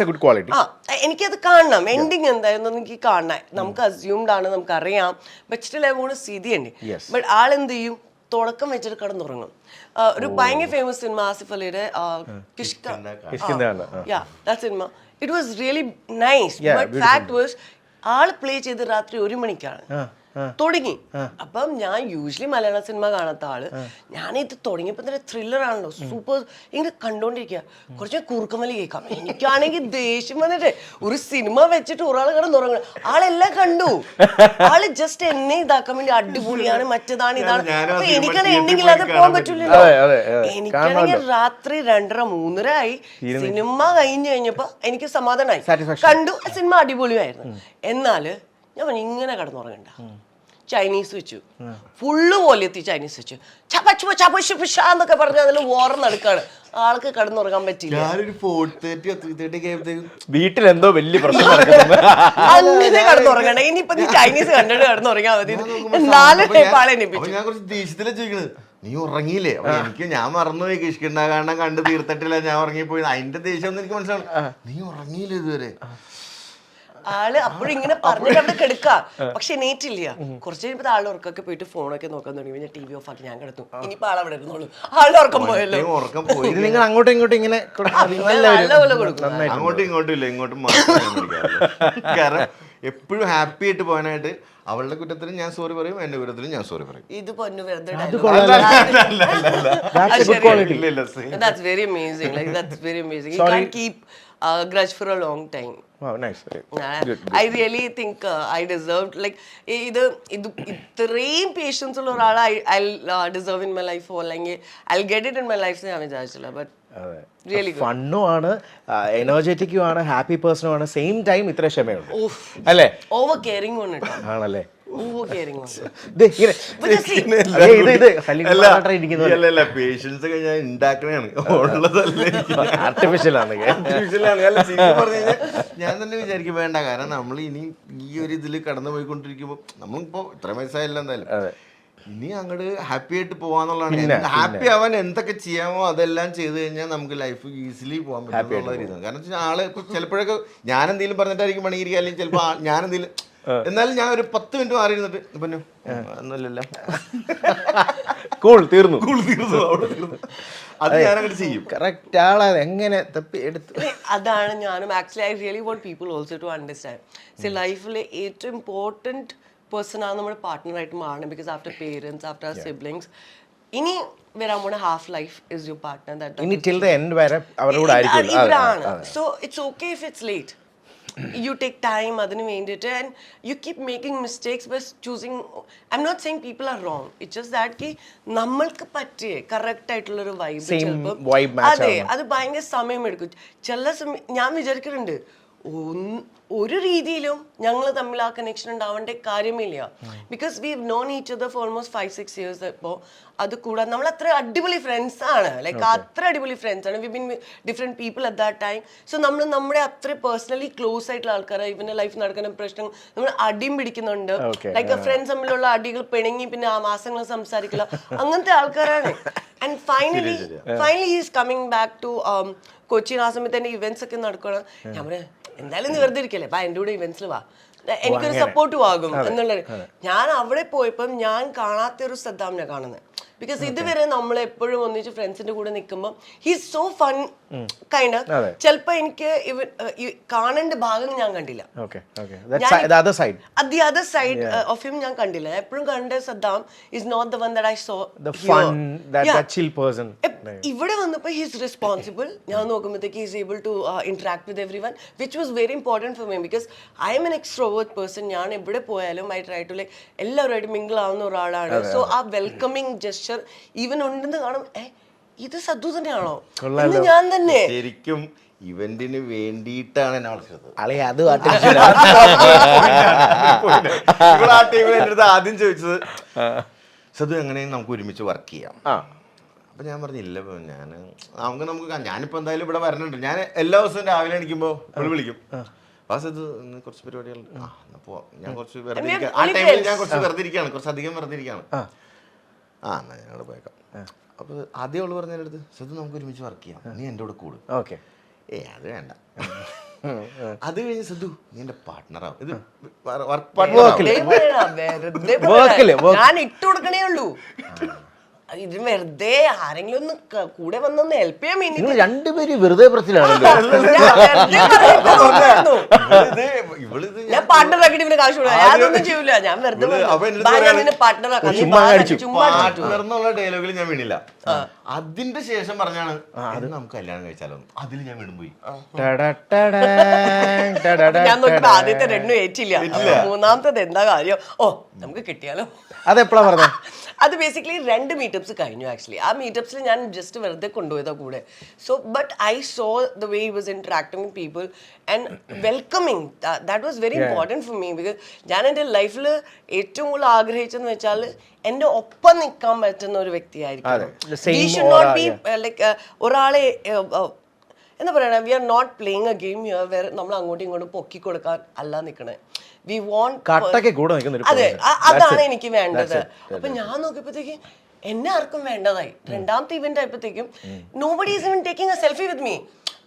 എനിക്കത് കാണണം, എൻഡിങ് എന്തായിരുന്നു എനിക്ക് കാണണം. നമുക്ക് അസ്യൂംഡ് ആണ്, നമുക്ക് അറിയാം, but still I want to see the end. But ആളെന്ത് ചെയ്യും, തുടക്കം വെച്ചിട്ട് കടന്നുറങ്ങും. ഒരു ഭയങ്കര ഫേമസ് സിനിമ ആസിഫ് അലിയുടെ cinema, it was really nice. But fact was ആള് പ്ലേ ചെയ്ത് രാത്രി 1 മണിക്കാണ് തുടങ്ങി. അപ്പം ഞാൻ യൂഷ്വലി മലയാള സിനിമ കാണാത്ത ആള്, ഞാനിത് തുടങ്ങിയപ്പോ തന്നെ ത്രില്ലർ ആണല്ലോ, സൂപ്പർ. ഇങ്ങനെ കണ്ടോണ്ടിരിക്കുക, കുറച്ച് കുറുക്കമലി കേൾക്കാം. എനിക്കാണെങ്കിൽ ദേഷ്യം വന്നിട്ട് ഒരു സിനിമ വെച്ചിട്ട് ഒരാൾ കിടന്നുറങ്ങണം. ആളെല്ലാം കണ്ടു, ആള് ജസ്റ്റ് എന്നെ ഇതാക്കാൻ വേണ്ടി അടിപൊളിയാണ്, മറ്റേതാണ്, ഇതാണ്. അപ്പൊ എനിക്കാണെങ്കിൽ എൻഡിങ്ങിൽ അത് പോകാൻ പറ്റൂലല്ലോ. എനിക്കാണെങ്കിൽ രാത്രി 2:30 3:30 ആയി. സിനിമ കഴിഞ്ഞപ്പോ എനിക്ക് സമാധാനമായി, കണ്ടു, സിനിമ അടിപൊളിയായിരുന്നു. എന്നാല് ഞാൻ ഇങ്ങനെ കിടന്നുറങ്ങണ്ട, ചൈനീസ് വെച്ചു, ഫുള്ള് വോളിയത്തി ചൈനീസ് വെച്ചു, എന്നൊക്കെ പറഞ്ഞ അതിൽ വോറം നടക്കാണ്. ആൾക്ക് കിടന്നുറങ്ങാൻ പറ്റില്ല. വീട്ടിൽ എന്തോ വലിയ പ്രശ്നം അങ്ങനെ കിടന്നുറങ്ങണ്ട. ഇനിയിപ്പൊ നീ ചൈനീസ് കണ്ടിട്ട് കിടന്നുറങ്ങാൻ മതി. നീ ഉറങ്ങിയില്ലേ? എനിക്ക് ഞാൻ മറന്നുപോയി, കിഷ്കിണ്ട കാരണം കണ്ട് തീർത്തിട്ടില്ല, ഞാൻ ഉറങ്ങിപ്പോയി. അതിന്റെ ദേഷ്യം ഒന്നും എനിക്ക് മനസ്സിലാവും. നീ ഉറങ്ങിയില്ലേ ഇതുവരെ? ആള് അപ്പോഴും ഇങ്ങനെ പറഞ്ഞിട്ട് അവിടെ കിടക്കാം, പക്ഷെ എണീറ്റില്ല. കുറച്ച് കഴിയുമ്പോൾ ആളുടെ ഉറക്കൊക്കെ പോയിട്ട് ഫോണൊക്കെ നോക്കാൻ തുടങ്ങി. ഞാൻ TV ഓഫ് ആക്കി ഞാൻ കിടന്നു. ഇനിയിപ്പോ ആൾ അവിടെ ഇരുന്നോളൂ, ആളുടെ ഉറക്കം പോയല്ലോ. ഉറക്കം പോയി. നിങ്ങൾ അങ്ങോട്ടും ഇങ്ങോട്ടും ഇങ്ങനെ അങ്ങോട്ടും ഇങ്ങോട്ടും ഇല്ല, ഇങ്ങോട്ടും മാത്രം. കാരണം എപ്പോഴും ഹാപ്പി ആയിട്ട് പോകാനായിട്ട് അവളുടെ കുറ്റത്തിലും ഞാൻ സോറി പറയും, എന്റെ കുറ്റത്തിലും ഞാൻ സോറി പറയും. ഇത് പൊന്നു വെറുതെ grudge for a long time. Wow, nice. I really think I deserved like ഇത് ഇത്രയും പേഷ്യൻസ് ഉള്ള ഒരാളെ I'll deserve in my life, അല്ലെങ്കിൽ I'll get it in my life ഞാൻ വിചാരിച്ചില്ല. ബട്ട് റിയലി ഫണ്ണും ആണ്, എനർജറ്റിക്കും ആണ്, ഹാപ്പി പേഴ്സണും ആണ്, സെയിം ടൈം ഇത്ര ക്ഷമയുണ്ട് അല്ലേ? ഓവർ കെയറിംഗ് ആണല്ലേ? പേഷ്യൻസ് കഴിഞ്ഞാൽ ഉണ്ടാക്കണതാണ്, ഉള്ളതല്ലേ, ആർട്ടിഫിഷ്യൽ ആണ്. ഞാൻ തന്നെ വിചാരിക്കും വേണ്ട. കാരണം നമ്മൾ ഇനി ഈ ഒരു ഇതിൽ കടന്നു പോയിക്കൊണ്ടിരിക്കുമ്പോ നമ്മളിപ്പോ ഇത്ര വയസ്സായില്ല എന്തായാലും, ഇനി അങ്ങോട്ട് ഹാപ്പി ആയിട്ട് പോവാന്നുള്ളതാണ്. ഹാപ്പി ആവാൻ എന്തൊക്കെ ചെയ്യാമോ അതെല്ലാം ചെയ്ത് കഴിഞ്ഞാൽ നമുക്ക് ലൈഫ് ഈസിലി പോകാൻ പറ്റും രീതിയാണ്. കാരണം ആള് ചിലപ്പോഴൊക്കെ ഞാൻ എന്തെങ്കിലും പറഞ്ഞിട്ടായിരിക്കും പണിയിരിക്കുക, അല്ലെങ്കിൽ ചിലപ്പോ ഞാൻ എന്തെങ്കിലും, എന്നാലും ഞാൻ ഒരു 10 മിനിറ്റ് മാറി ഇരുന്നിട്ട് പിന്നെ ഒന്നുമില്ലല്ലോ, തീർന്നു. അത് ഞാൻ അങ്ങനെ ചെയ്യും. കറക്റ്റ് ആളെ എങ്ങനെ തപ്പി എടുത്ത്. അതാണ് ഞാനും actually I really want people also to understand. See ലൈഫിലെ ഏറ്റവും ഇമ്പോർട്ടൻറ്റ് പേഴ്സൺ ആണ് നമ്മുടെ പാർട്ട്ണറായിട്ട് മാറണം. Because after parents, after siblings, ഇനി വരാൻ പോണ half life is your partner. ഇനി ടിൽ ദ എൻഡ് വരെ അവരുടെ കൂടെ ആയിരിക്കും. So it's okay if it's late. You take time അതിന് വേണ്ടിയിട്ട്, and you keep making mistakes by choosing. I'm not saying people are wrong, it's just that ki നമ്മൾക്ക് പറ്റിയ correct ആയിട്ടുള്ളൊരു വൈബ് ചിലപ്പോൾ അതെ അത് ഭയങ്കര സമയമെടുക്കും. ചില ഞാൻ വിചാരിക്കുന്നുണ്ട് ഒരു രീതിയിലും ഞങ്ങൾ തമ്മിൽ ആ കണക്ഷൻ ഉണ്ടാവേണ്ട കാര്യമില്ല. Because we have known each other for almost 5-6 years. ഇപ്പോൾ അത് കൂടാതെ നമ്മൾ അത്ര അടിപൊളി ഫ്രണ്ട്സ് ആണ്, ലൈക്ക് അത്ര അടിപൊളി ഫ്രണ്ട്സ് ആണ്. V been different people at that time. So നമ്മൾ നമ്മുടെ അത്ര പേഴ്സണലി ക്ലോസ് ആയിട്ടുള്ള ആൾക്കാരെ ഇവന്റെ ലൈഫ് നടക്കുന്ന പ്രശ്നം നമ്മൾ അടിയും പിടിക്കുന്നുണ്ട്. ലൈക്ക് ഫ്രണ്ട്സ് തമ്മിലുള്ള അടികൾ പിണങ്ങി പിന്നെ ആ മാസങ്ങൾ സംസാരിക്കില്ല, അങ്ങനത്തെ ആൾക്കാരാണ്. And finally he is coming back to Cochin. ആ സമയത്ത് എൻ്റെ ഇവന്റ്സ് ഒക്കെ നടക്കണം. ഞാൻ പറയാം എന്തായാലും നീ വെറുതെ ഇരിക്കല്ലേ, അപ്പൊ എൻ്റെ കൂടെ ഇവന്റ്സിൽ വാ, എനിക്കൊരു സപ്പോർട്ടും ആകും എന്നുള്ളത്. ഞാൻ അവിടെ പോയപ്പം ഞാൻ കാണാത്ത ഒരു സദ്ദാമിനെ കാണുന്നത്. ബിക്കോസ് ഇതുവരെ നമ്മൾ എപ്പോഴും ഒന്നിച്ച് ഫ്രണ്ട്സിന്റെ കൂടെ നിൽക്കുമ്പോൾ ഹീസ് സോ ഫൺ കൈൻഡ്. ചിലപ്പോ എനിക്ക് കാണേണ്ട ഭാഗം ഞാൻ കണ്ടില്ല, the other side of him ഞാൻ കണ്ടില്ല. എപ്പോഴും കണ്ട Saddam is not the one that I saw. The fun, that chill person. ഇവിടെ വന്നപ്പോൾ he's responsible. ഞാൻ നോക്കുമ്പോഴത്തേക്ക് he's able to interact with everyone, which was very important for me because I am an extrovert person. ഞാൻ എവിടെ പോയാലും I try to like എല്ലാവരുമായിട്ട് mingle ആവുന്ന ഒരാളാണ്. സോ ആ വെൽക്കമിങ് ജെസ്ചർ ഈവൻ ഉണ്ടെന്ന് കാണും, ഇത് സദ്ദു തന്നെയാണോ ഇന്ന് ഞാൻ തന്നെ ശരിക്കും ഇവന്റിന് വേണ്ടിയിട്ടാണ് എന്നെ വിളിച്ചത്. അളി അത് ഇവിടെ ആ ടീമിൽ എൻ്റെ അടുത്ത് ആദ്യം ചോദിച്ചത് സദ്ദു എങ്ങനെയും നമുക്ക് ഒരുമിച്ച് വർക്ക് ചെയ്യാം. അപ്പൊ ഞാൻ പറഞ്ഞില്ല, നമുക്ക് ഞാനിപ്പോ എന്തായാലും ഇവിടെ വരണുണ്ട്. ഞാൻ എല്ലാ ദിവസവും രാവിലെ എണീക്കുമ്പോൾ ഇവിടെ വിളിക്കും, സദ്ദു ഇന്ന് കുറച്ച് പരിപാടികളുണ്ട്, പോവാം. ഞാൻ കുറച്ച് വെറുതെ ഇരിക്കാം. ആ ടൈമിൽ ഞാൻ കുറച്ച് വെറുതെ ഇരിക്കുകയാണ്, കുറച്ച് അധികം വെറുതെ ഇരിക്കുകയാണ്. എന്നാ ഞാൻ അവിടെ പോയേക്കാം. അപ്പൊ ആദ്യം അവള് പറഞ്ഞ അടുത്ത് സദ്ദു നമുക്ക് ഒരുമിച്ച് വർക്ക് ചെയ്യാം, നീ എൻ്റെ കൂടെ കൂടും. ഓക്കെ, അത് വേണ്ട. അത് കഴിഞ്ഞ് സദ്ദു നീ എന്റെ പാർട്ട്ണറാവും. ഇത് വർക്ക് പാർട്ട്ണർ ഞാൻ ഇട്ട് കൊടുക്കണേ ഉള്ളൂ. ഇത് വെറുതെ ആരെങ്കിലും ഒന്ന് കൂടെ വന്നൊന്ന് ഹെൽപ്പ് ചെയ്യാൻ വേണ്ടി നിങ്ങൾ രണ്ടുപേരും വെറുതെ പ്രശ്നമാണല്ലോ. ഞാൻ പാർട്ട്ണറാക്കിട്ട് ഇവന് കാശ് കൊടുക്കാം, അതൊന്നും ചെയ്യൂല. ഞാൻ വെറുതെ പാർട്ട്ണർ ഡയലോഗിൽ ഞാൻ വീണില്ല. അതിന്റെ ശേഷം പറഞ്ഞാണ് നമുക്ക് കല്യാണം കഴിച്ചാലോ, അതിൽ ഞാൻ വീണ്ടും പോയി. ഞാൻ നോക്കിയപ്പോ ആദ്യത്തെ രണ്ടും ഏറ്റില്ല, മൂന്നാമത്തത് എന്താ കാര്യം, ഓ നമുക്ക് കിട്ടിയാലോ. അതെപ്പോഴാ പറഞ്ഞത്? അത് ബേസിക്കലി 2 മീറ്റപ്സ് കഴിഞ്ഞു. ആക്ച്വലി ആ മീറ്റപ്സിൽ ഞാൻ ജസ്റ്റ് വെറുതെ കൊണ്ടുപോയതാ കൂടെ. So but I so the way he was interacting with people and welcoming. That was very important for me. Because ഞാൻ എൻ്റെ ലൈഫിൽ ഏറ്റവും കൂടുതൽ ആഗ്രഹിച്ചെന്ന് വെച്ചാൽ എൻ്റെ ഒപ്പം നിൽക്കാൻ പറ്റുന്ന ഒരു വ്യക്തിയായിരിക്കും. We should not be like ഒരാളെ എന്താ പറയണ, we are not playing a game വേറെ നമ്മൾ അങ്ങോട്ടും ഇങ്ങോട്ടും പൊക്കി കൊടുക്കാൻ അല്ല നിൽക്കണേ. വി വോണ്ട് അതെ, അതാണ് എനിക്ക് വേണ്ടത്. അപ്പൊ ഞാൻ നോക്കിയപ്പോഴത്തേക്കും എന്നെ ആർക്കും വേണ്ടതായി. രണ്ടാമത്തെ ഇവന്റ് ആയപ്പോഴത്തേക്കും nobody is even taking A selfie with me.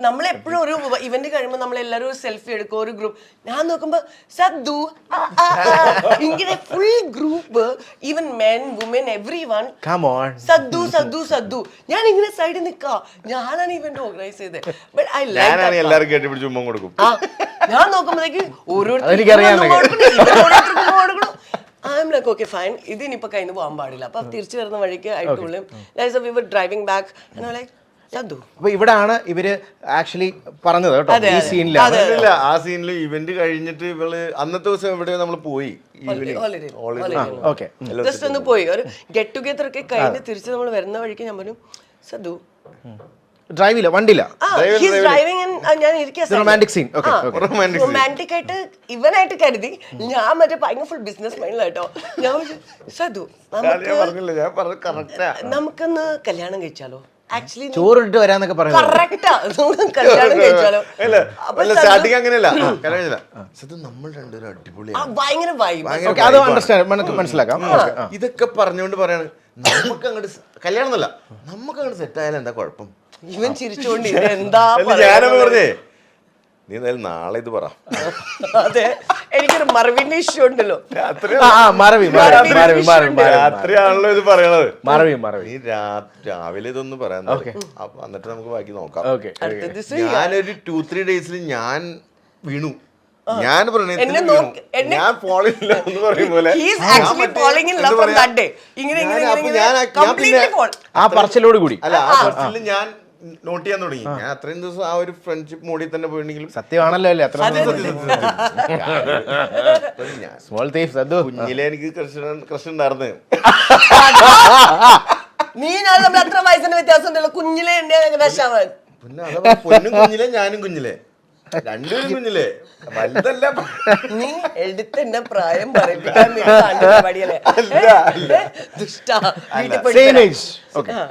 നമ്മളെപ്പോഴും ഒരു ഇവന്റ് കഴിയുമ്പോൾ നമ്മളെല്ലാവരും ഒരു സെൽഫി എടുക്കും, ഒരു ഗ്രൂപ്പ്. ഞാൻ നോക്കുമ്പോ സദ്ദു ഇങ്ങനെ full group, even men women everyone Saddu Saddu Saddu. ഞാൻ ഇങ്ങനെ സൈഡിൽ നിൽക്കാം, ഞാനാണ് ഇവന്റ് ഓർഗനൈസ് ചെയ്തത്. ബട്ട് ഐ ലൈക്ക് എല്ലാവരും കേട്ടിപ്പിടിച്ച് ഉമ്മ കൊടുക്കും. ഞാൻ നോക്കുമ്പോഴത്തേക്ക് ഓരോരുത്തർക്കും ലൈക്ക് ഓക്കെ ഫൈൻ, ഇതിനിപ്പോ കഴിഞ്ഞ് പോകാൻ പാടില്ല. അപ്പൊ തിരിച്ചു വരുന്ന വഴിക്ക് ആയിട്ടുള്ളൂ ഡ്രൈവിംഗ് ബാക്ക് ലൈക്ക് അപ്പൊ ഇവിടാണ് ഇവര് ആക്ച്വലി പറഞ്ഞത് കേട്ടോ, ഈ സീനിലാണ്. ആ സീനിൽ ഇവന്റ് കഴിഞ്ഞിട്ട് ഇവള് അന്നത്തെ ദിവസം എവിടെ നമ്മൾ പോയി, ജസ്റ്റ് ഒന്ന് പോയി ഒരു ഗെറ്റ് ടുഗെദർ ഒക്കെ കഴിഞ്ഞ് തിരിച്ച് നമ്മൾ വരുന്ന വഴിക്ക് ഞാൻ പറഞ്ഞു സദ്ദു ഡ്രൈവില്ല, വണ്ടിയില്ല, റൊമാൻറ്റിക് ആയിട്ട് ഇവനായിട്ട് കരുതി. ഞാൻ മറ്റേ ഭയങ്കര ഫുൾ ബിസിനസ് മൈൻഡിലാട്ടോ. ഞാൻ സദ്ദു നമുക്കൊന്ന് കല്യാണം കഴിച്ചാലോ, ആക്ച്വലി ചോറിട്ട് വരാന്നൊക്കെ പറയുന്നത് കറക്റ്റാ, കല്യാണം കഴിച്ചാലോ. സ്റ്റാർട്ടിങ് അങ്ങനെയല്ല, നമ്മൾ രണ്ടുപേരും അടിപൊളിയാണ്, ഭയങ്കര വൈബ്. അത് അണ്ടർസ്റ്റാൻഡ് മനസ്സിലാക്കാം. ഇതൊക്കെ പറഞ്ഞുകൊണ്ട് പറയാണ് നമുക്ക് അങ്ങോട്ട് കല്യാണം എന്നല്ല, നമുക്ക് അങ്ങോട്ട് സെറ്റ് ആയാലും എന്താ കുഴപ്പം. ഇവൻ ചിരിച്ചോണ്ട് എന്താ ഞാനൊന്ന് പറഞ്ഞേ, നീ എന്തായാലും നാളെ ഇത് പറ. അതെ, എനിക്കൊരു മറവിന്റെ ഇഷ്യൂ ഉണ്ടല്ലോ. രാത്രിയാണല്ലോ ഇത് പറയണത്. മറവി നീ രാവിലെ ഇതൊന്ന് പറയാൻ അപ്പൊ എന്നിട്ട് നമുക്ക് ബാക്കി നോക്കാം. ഞാനൊരു 2-3 ഡേയ്സിൽ ഞാൻ വീണു. ഞാൻ ഞാൻ ഫോളില്ല എന്ന് പറയും പോലെ ആ പറച്ചിലോട് കൂടി അല്ല, ആ പറച്ചില് ഞാൻ നോട്ട് ചെയ്യാൻ തുടങ്ങി. ഞാൻ അത്രയും ദിവസം ആ ഒരു ഫ്രണ്ട്ഷിപ്പ് മോഡിൽ തന്നെ പോയിട്ടുണ്ടെങ്കിലും സത്യമാണല്ലോ അല്ലേ, അത്ര കുഞ്ഞിലെ എനിക്ക് ക്രഷ് ഉണ്ടായിരുന്നു. നീ ഞാൻ തമ്മിൽ അത്ര വയസ്സിന്റെ വ്യത്യാസം ഉണ്ടല്ലോ. കുഞ്ഞിലെ വിഷാവാൻ പിന്നെ അതാ പൊന്നും കുഞ്ഞിലെ ഞാനും കുഞ്ഞിലെ രണ്ടുപേരും കുഞ്ഞിലെ വലുതല്ല. നീ എടുത്തെന്നെ പ്രായം പറയിപ്പിക്കാൻ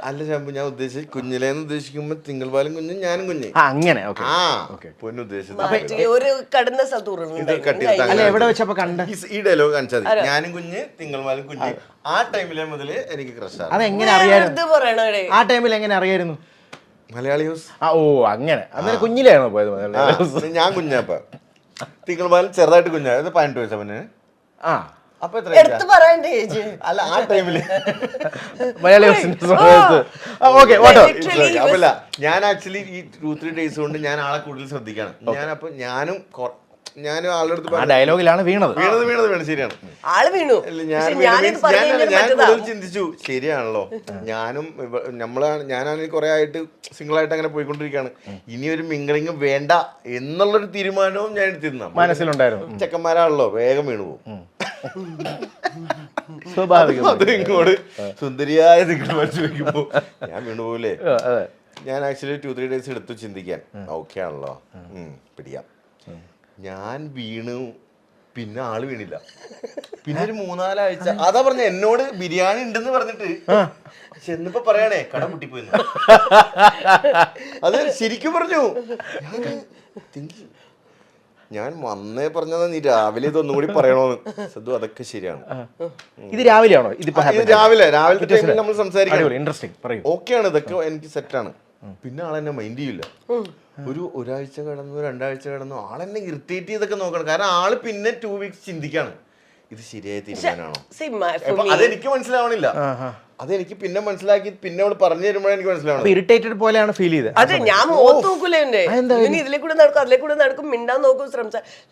അല്ല ശാമ്പു, ഞാൻ ഉദ്ദേശിച്ചത് കുഞ്ഞിലേന്ന് ഉദ്ദേശിക്കുമ്പോ തിങ്കൾ പാലും കുഞ്ഞും ഞാനും കുഞ്ഞ് അങ്ങനെ പൊന്നു ഉദ്ദേശിച്ചത് ഒരു കടന്ന എവിടെ വെച്ചപ്പോ കണ്ട ഈ ഡയലോഗ് കാണിച്ചാൽ ഞാനും കുഞ്ഞ് തിങ്കൾ പാലും കുഞ്ഞ്. ആ ടൈമിലെ മുതല് എനിക്ക് ക്രഷാണ്. അതെങ്ങനെ അറിയായിരുന്നു? ആ ടൈമിൽ എങ്ങനെ അറിയായിരുന്നു? മലയാളി ന്യൂസ്. ഓ അങ്ങനെ അന്നേരം കുഞ്ഞിലാണോ പോയത്? ഞാൻ കുഞ്ഞാപ്പ, തിങ്കൾ പാലും ചെറുതായിട്ട് കുഞ്ഞാ, 18 വയസ്സാ പിന്നെ. അപ്പൊ എത്ര അല്ല ആ ടൈമില് ഞാൻ ആക്ച്വലി ഈ 2-3 ഡേയ്സ് കൊണ്ട് ഞാൻ ആളെ കൂടുതൽ ശ്രദ്ധിക്കാണ്. ഞാനും ആളുടെ അടുത്ത് ഡയലോഗിലാണ് വീണത്. ശരിയാണ്, ആള് വീണു. ഞാൻ കൂടുതൽ ചിന്തിച്ചു, ശരിയാണല്ലോ, ഞാനാണെങ്കിൽ കുറെ ആയിട്ട് സിംഗിൾ ആയിട്ട് അങ്ങനെ പോയിക്കൊണ്ടിരിക്കുകയാണ്. ഇനി ഒരു മിംഗിളിങ് വേണ്ട എന്നുള്ളൊരു തീരുമാനവും ഞാൻ എടുത്തിരുന്ന മനസ്സിലുണ്ടായിരുന്നു. ചെക്കന്മാരാണല്ലോ, വേഗം വീണു പോകും. സ്വാഭാവികം. അത് ഇങ്ങോട്ട് സുന്ദരിയായ നിങ്ങൾ മനസ്സിൽ വെക്കുമ്പോ ഞാൻ വീണുപോലെ. ഞാൻ ആക്ച്വലി 2-3 ഡേയ്സ് എടുത്തു ചിന്തിക്കാൻ. ഓക്കെ ആണല്ലോ, പിടിക്കാം. ഞാൻ വീണു, പിന്നെ ആള് വീണില്ല. പിന്നെ ഒരു 3-4 ആഴ്ച അതാ പറഞ്ഞ എന്നോട് ബിരിയാണി ഉണ്ടെന്ന് പറഞ്ഞിട്ട് ചെന്നിപ്പോ പറയാണേ കട പൊട്ടിപ്പോയി. അത് ശരിക്കും പറഞ്ഞു. ഞാൻ വന്നേ പറഞ്ഞതാ നീ രാവിലെ ഇതൊന്നും കൂടി പറയണോന്ന്. സദ്ദു അതൊക്കെ ശരിയാണ്. ഇത് രാവിലെയാണോ? ഇതിപ്പോ രാവിലെ ടൈമിൽ നമ്മൾ സംസാരിക്കണം. ഇൻട്രസ്റ്റിംഗ്. ഓക്കെയാണ്, ഇതൊക്കെ എനിക്ക് സെറ്റാണ്. പിന്നെ ആളെന്നെ മൈൻഡ് ചെയ്യില്ല. ഒരാഴ്ച കടന്നു, 2 ആഴ്ച കടന്നു, ആളെന്നെ ഇറിറ്റേറ്റ് ചെയ്തൊക്കെ നോക്കണം. കാരണം ആള് പിന്നെ 2 വീക്സ് ചിന്തിക്കാണ് ഇത് ശരിയായ തീരുമാനമാണോ. അതെനിക്ക് മനസ്സിലാവണില്ല. അതെനിക്ക് പിന്നെ മനസ്സിലാക്കി പിന്നെ അവള് പറഞ്ഞു തരുമ്പോഴേ എനിക്ക് മനസ്സിലാവണം. ഇറിറ്റേറ്റഡ് പോലെയാണ് ഫീൽ ചെയ്തത്. അതെ, ഞാൻ മുഖത്ത് നോക്കൂല. എന്റെ ഇതിലെ കൂടെ നടക്കും, അതിലെ കൂടെ നടക്കും, മിണ്ടാൻ നോക്കും,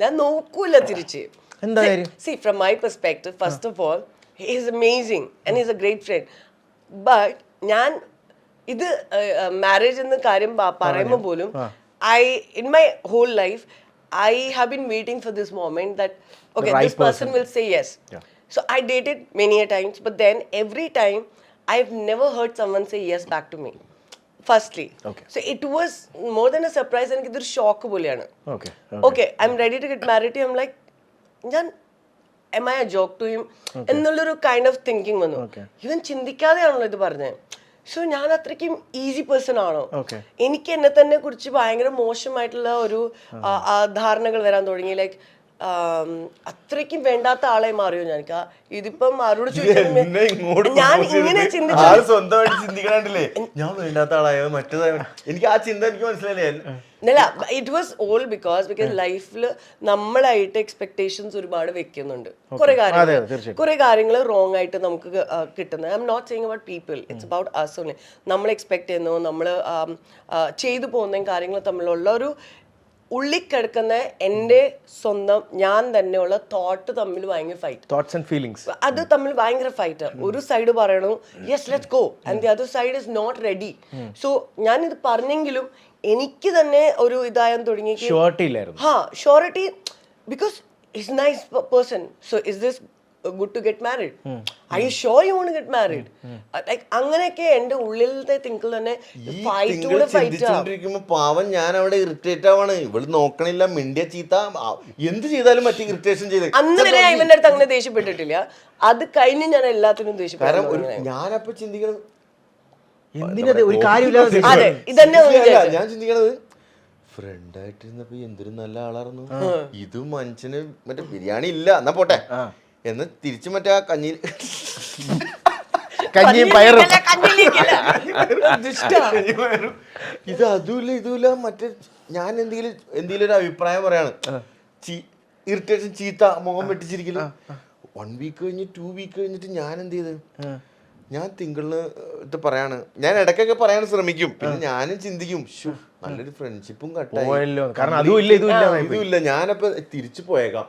ഞാൻ നോക്കൂല തിരിച്ച്. See, from my perspective, first of all, he is amazing and he's a great friend. But ഞാൻ ഇത് മാരേജ് എന്ന കാര്യം പറയുമ്പോൾ പോലും in my whole life I have been waiting for this moment that okay, this person will say yes. So I dated many a times, but then every time I've never heard someone say yes back to me. Firstly, so it was more than a surprise. And it's a shock പോലെയാണ്. Okay, I'm ready to get married to him. I'm like, am I a joke to him? എന്നുള്ളൊരു kind of thinking വന്നു. ഇവൻ ചിന്തിക്കാതെയാണല്ലോ ഇത് പറഞ്ഞത്. So ഞാൻ അത്രയ്ക്കും easy person ആണോ? എനിക്ക് എന്നെ തന്നെ കുറിച്ച് ഭയങ്കര മോശമായിട്ടുള്ള ഒരു ധാരണകൾ വരാൻ തുടങ്ങി. ലൈക്ക് അത്രയ്ക്കും വേണ്ടാത്ത ആളെ മാറിയോ ഞാൻ. ഇതിപ്പം ആരോട് ചോദിച്ചാൽ ഞാൻ ഇങ്ങനെ സ്വന്തമായിട്ട് ചിന്തിക്കണില്ലേ, ഞാൻ വേണ്ടാത്ത ആളായോ മറ്റേതായോ. എനിക്ക് ആ ചിന്ത എനിക്ക് മനസ്സിലായില്ലേ. ഇറ്റ് വാസ് ഓൾ ബിക്കോസ് ലൈഫിൽ നമ്മളായിട്ട് എക്സ്പെക്ടേഷൻസ് ഒരുപാട് വെക്കുന്നുണ്ട്. കുറെ കാര്യങ്ങൾ റോങ് ആയിട്ട് നമുക്ക് കിട്ടുന്നത്. I am not saying about people, it's about us only. നമ്മൾ എക്സ്പെക്ട് ചെയ്യുന്നു, നമ്മൾ ചെയ്തു പോകുന്ന കാര്യങ്ങൾ തമ്മിലുള്ള ഒരു ഉള്ളിക്കിടക്കുന്ന എൻ്റെ സ്വന്തം ഞാൻ തന്നെയുള്ള തോട്ട് തമ്മിൽ ഭയങ്കര ഫൈറ്റ്. തോട്ട്സ് ആൻഡ് ഫീലിംഗ്സ് അത് തമ്മിൽ ഭയങ്കര ഫൈറ്റ്. ഒരു സൈഡ് പറയണു yes let's go and the other side is not ready. So ഞാനിത് പറഞ്ഞെങ്കിലും എനിക്ക് തന്നെ ഒരു ഇതായാൻ തുടങ്ങി. Surety because is nice person. So is this good to get married? Are you sure you want to get married? Like അങ്ങനെയൊക്കെ എന്റെ ഉള്ളിലത്തെ തിങ്കിൾ തന്നെ ചിന്തിച്ചോണ്ടിരിക്കുമ്പോ പാവം ഞാൻ അവിടെ ഇറിറ്റേറ്റ് ആവാണ്. ഇവള് നോക്കണില്ല, മിണ്ടിയ ചീത്ത എന്ത് ചെയ്താലും മറ്റേ ഇറിറ്റേഷൻ ചെയ്ത്. അന്ന് വരെ ഇവന്റെ അടുത്ത് അങ്ങനെ ദേഷ്യപ്പെട്ടിട്ടില്ല. അത് കഴിഞ്ഞ് ഞാൻ എല്ലാത്തിനും ദേഷ്യപ്പെട്ടു. ഞാനപ്പോ ചിന്തിക്കണത് ഒരു കാര്യമില്ലാതെ ഞാൻ ചിന്തിക്കണത് ഫ്രണ്ടായിട്ടിരുന്നപ്പോ എന്തൊരു നല്ല ആളായിരുന്നു. ഇത് മനുഷ്യന് മറ്റേ ബിരിയാണി ഇല്ല എന്നാ പോട്ടെ എന്ന് തിരിച്ചു മറ്റേ ആ കഞ്ഞിയും പയറും ഇത് അതുമില്ല ഇതുമില്ല. മറ്റേ ഞാൻ എന്തെങ്കിലും ഒരു അഭിപ്രായം പറയാണ്, ഇറിറ്റേഷൻ, ചീത്ത, മുഖം വെട്ടിച്ചിരിക്കല്. 1 വീക്ക് കഴിഞ്ഞ് 2 വീക്ക് കഴിഞ്ഞിട്ട് ഞാൻ എന്ത് ചെയ്ത്, ഞാൻ തിങ്കളിന് ഇത് പറയാണ്. ഞാൻ ഇടയ്ക്കൊക്കെ പറയാൻ ശ്രമിക്കും. പിന്നെ ഞാനും ചിന്തിക്കും നല്ലൊരു ഫ്രണ്ട്ഷിപ്പും കട്ടായി, ഇതുമില്ല, ഞാനപ്പോ തിരിച്ചു പോയേക്കാം.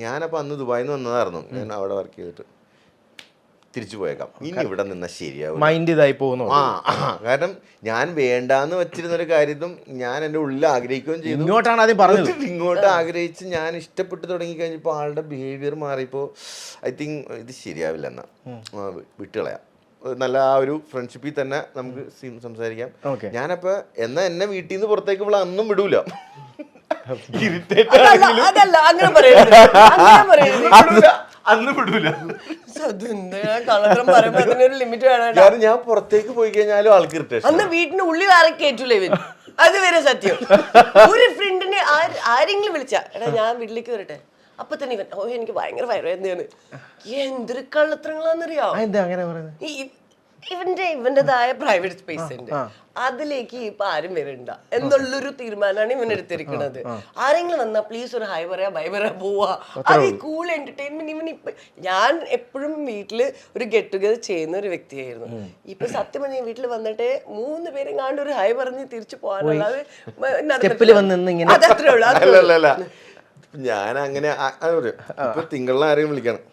ഞാനപ്പോൾ അന്ന് ദുബായിൽ നിന്ന് വന്നതായിരുന്നു. ഞാൻ അവിടെ വർക്ക് ചെയ്തിട്ട് തിരിച്ചു പോയേക്കാം. ഇനി ഇവിടെ നിന്നാ ശരിയാവും. മൈൻഡ് ഇതായി പോകുന്നു. കാരണം ഞാൻ വേണ്ടാന്ന് വെച്ചിരുന്ന ഒരു കാര്യം ഞാൻ എൻ്റെ ഉള്ളിൽ ആഗ്രഹിക്കുകയും ചെയ്തു. ഇങ്ങോട്ടാണ് ആദ്യം പറഞ്ഞത്. ഇങ്ങോട്ട് ആഗ്രഹിച്ച് ഞാൻ ഇഷ്ടപ്പെട്ട് തുടങ്ങി കഴിഞ്ഞപ്പോൾ ആളുടെ ബിഹേവിയർ മാറിയപ്പോൾ ഐ തിങ്ക് ഇത് ശരിയാവില്ല എന്നാ വിട്ടുകളയാം. നല്ല ആ ഒരു ഫ്രണ്ട്ഷിപ്പിൽ തന്നെ നമുക്ക് സംസാരിക്കാം. ഞാനപ്പോൾ എന്നാ എന്നെ വീട്ടിൽ നിന്ന് പുറത്തേക്ക് ഇപ്പോൾ അന്നും വിടൂല. അന്ന് വിടൂല. ഞാൻ പുറത്തേക്ക് പോയി കഴിഞ്ഞാലും ആൾക്ക് ഇറിറ്റേഷൻ. അന്ന് വീട്ടിന് ഉള്ളിൽ വേറെ കേറ്റൂല ഇവൻ. അത് വരെ സത്യം. ഒരു ഫ്രണ്ടിനെ ആരെങ്കിലും വിളിച്ചാ എടാ ഞാൻ വീട്ടിലേക്ക് വരട്ടെ, അപ്പൊ തന്നെ ഇവൻ എനിക്ക് ഭയങ്കര വയറുവേദനയാണ്. എന്തൊരു കള്ളത്തരങ്ങളാന്നറിയാം. ഇവന്റേതായ പ്രൈവറ്റ് സ്പേസ് ഉണ്ട്, അതിലേക്ക് ഇപ്പൊ ആരും വരണ്ട എന്നുള്ളൊരു തീരുമാനമാണ് ഇവൻ എടുത്തിരിക്കുന്നത്. ആരെങ്കിലും വന്നാ പ്ലീസ് ഒരു ഹൈ പറയാ, ബൈ പറയാ, പോവാ. അത് ഈ കൂൾ എന്റർടൈൻമെന്റ്. ഇവൻ ഇപ്പൊ ഞാൻ എപ്പോഴും വീട്ടില് ഒരു ഗെറ്റ് ടുഗദർ ചെയ്യുന്ന ഒരു വ്യക്തിയായിരുന്നു. ഇപ്പൊ സത്യം പറഞ്ഞ വീട്ടിൽ വന്നിട്ട് 3 പേരും കാണ്ട് ഒരു ഹൈ പറഞ്ഞ് തിരിച്ചു പോകാനുള്ളത് അതത്രേ ഉള്ളൂ. ഞാൻ അങ്ങനെ ഇപ്പൊ തിങ്കളിൽ ആരെയും വിളിക്കണം,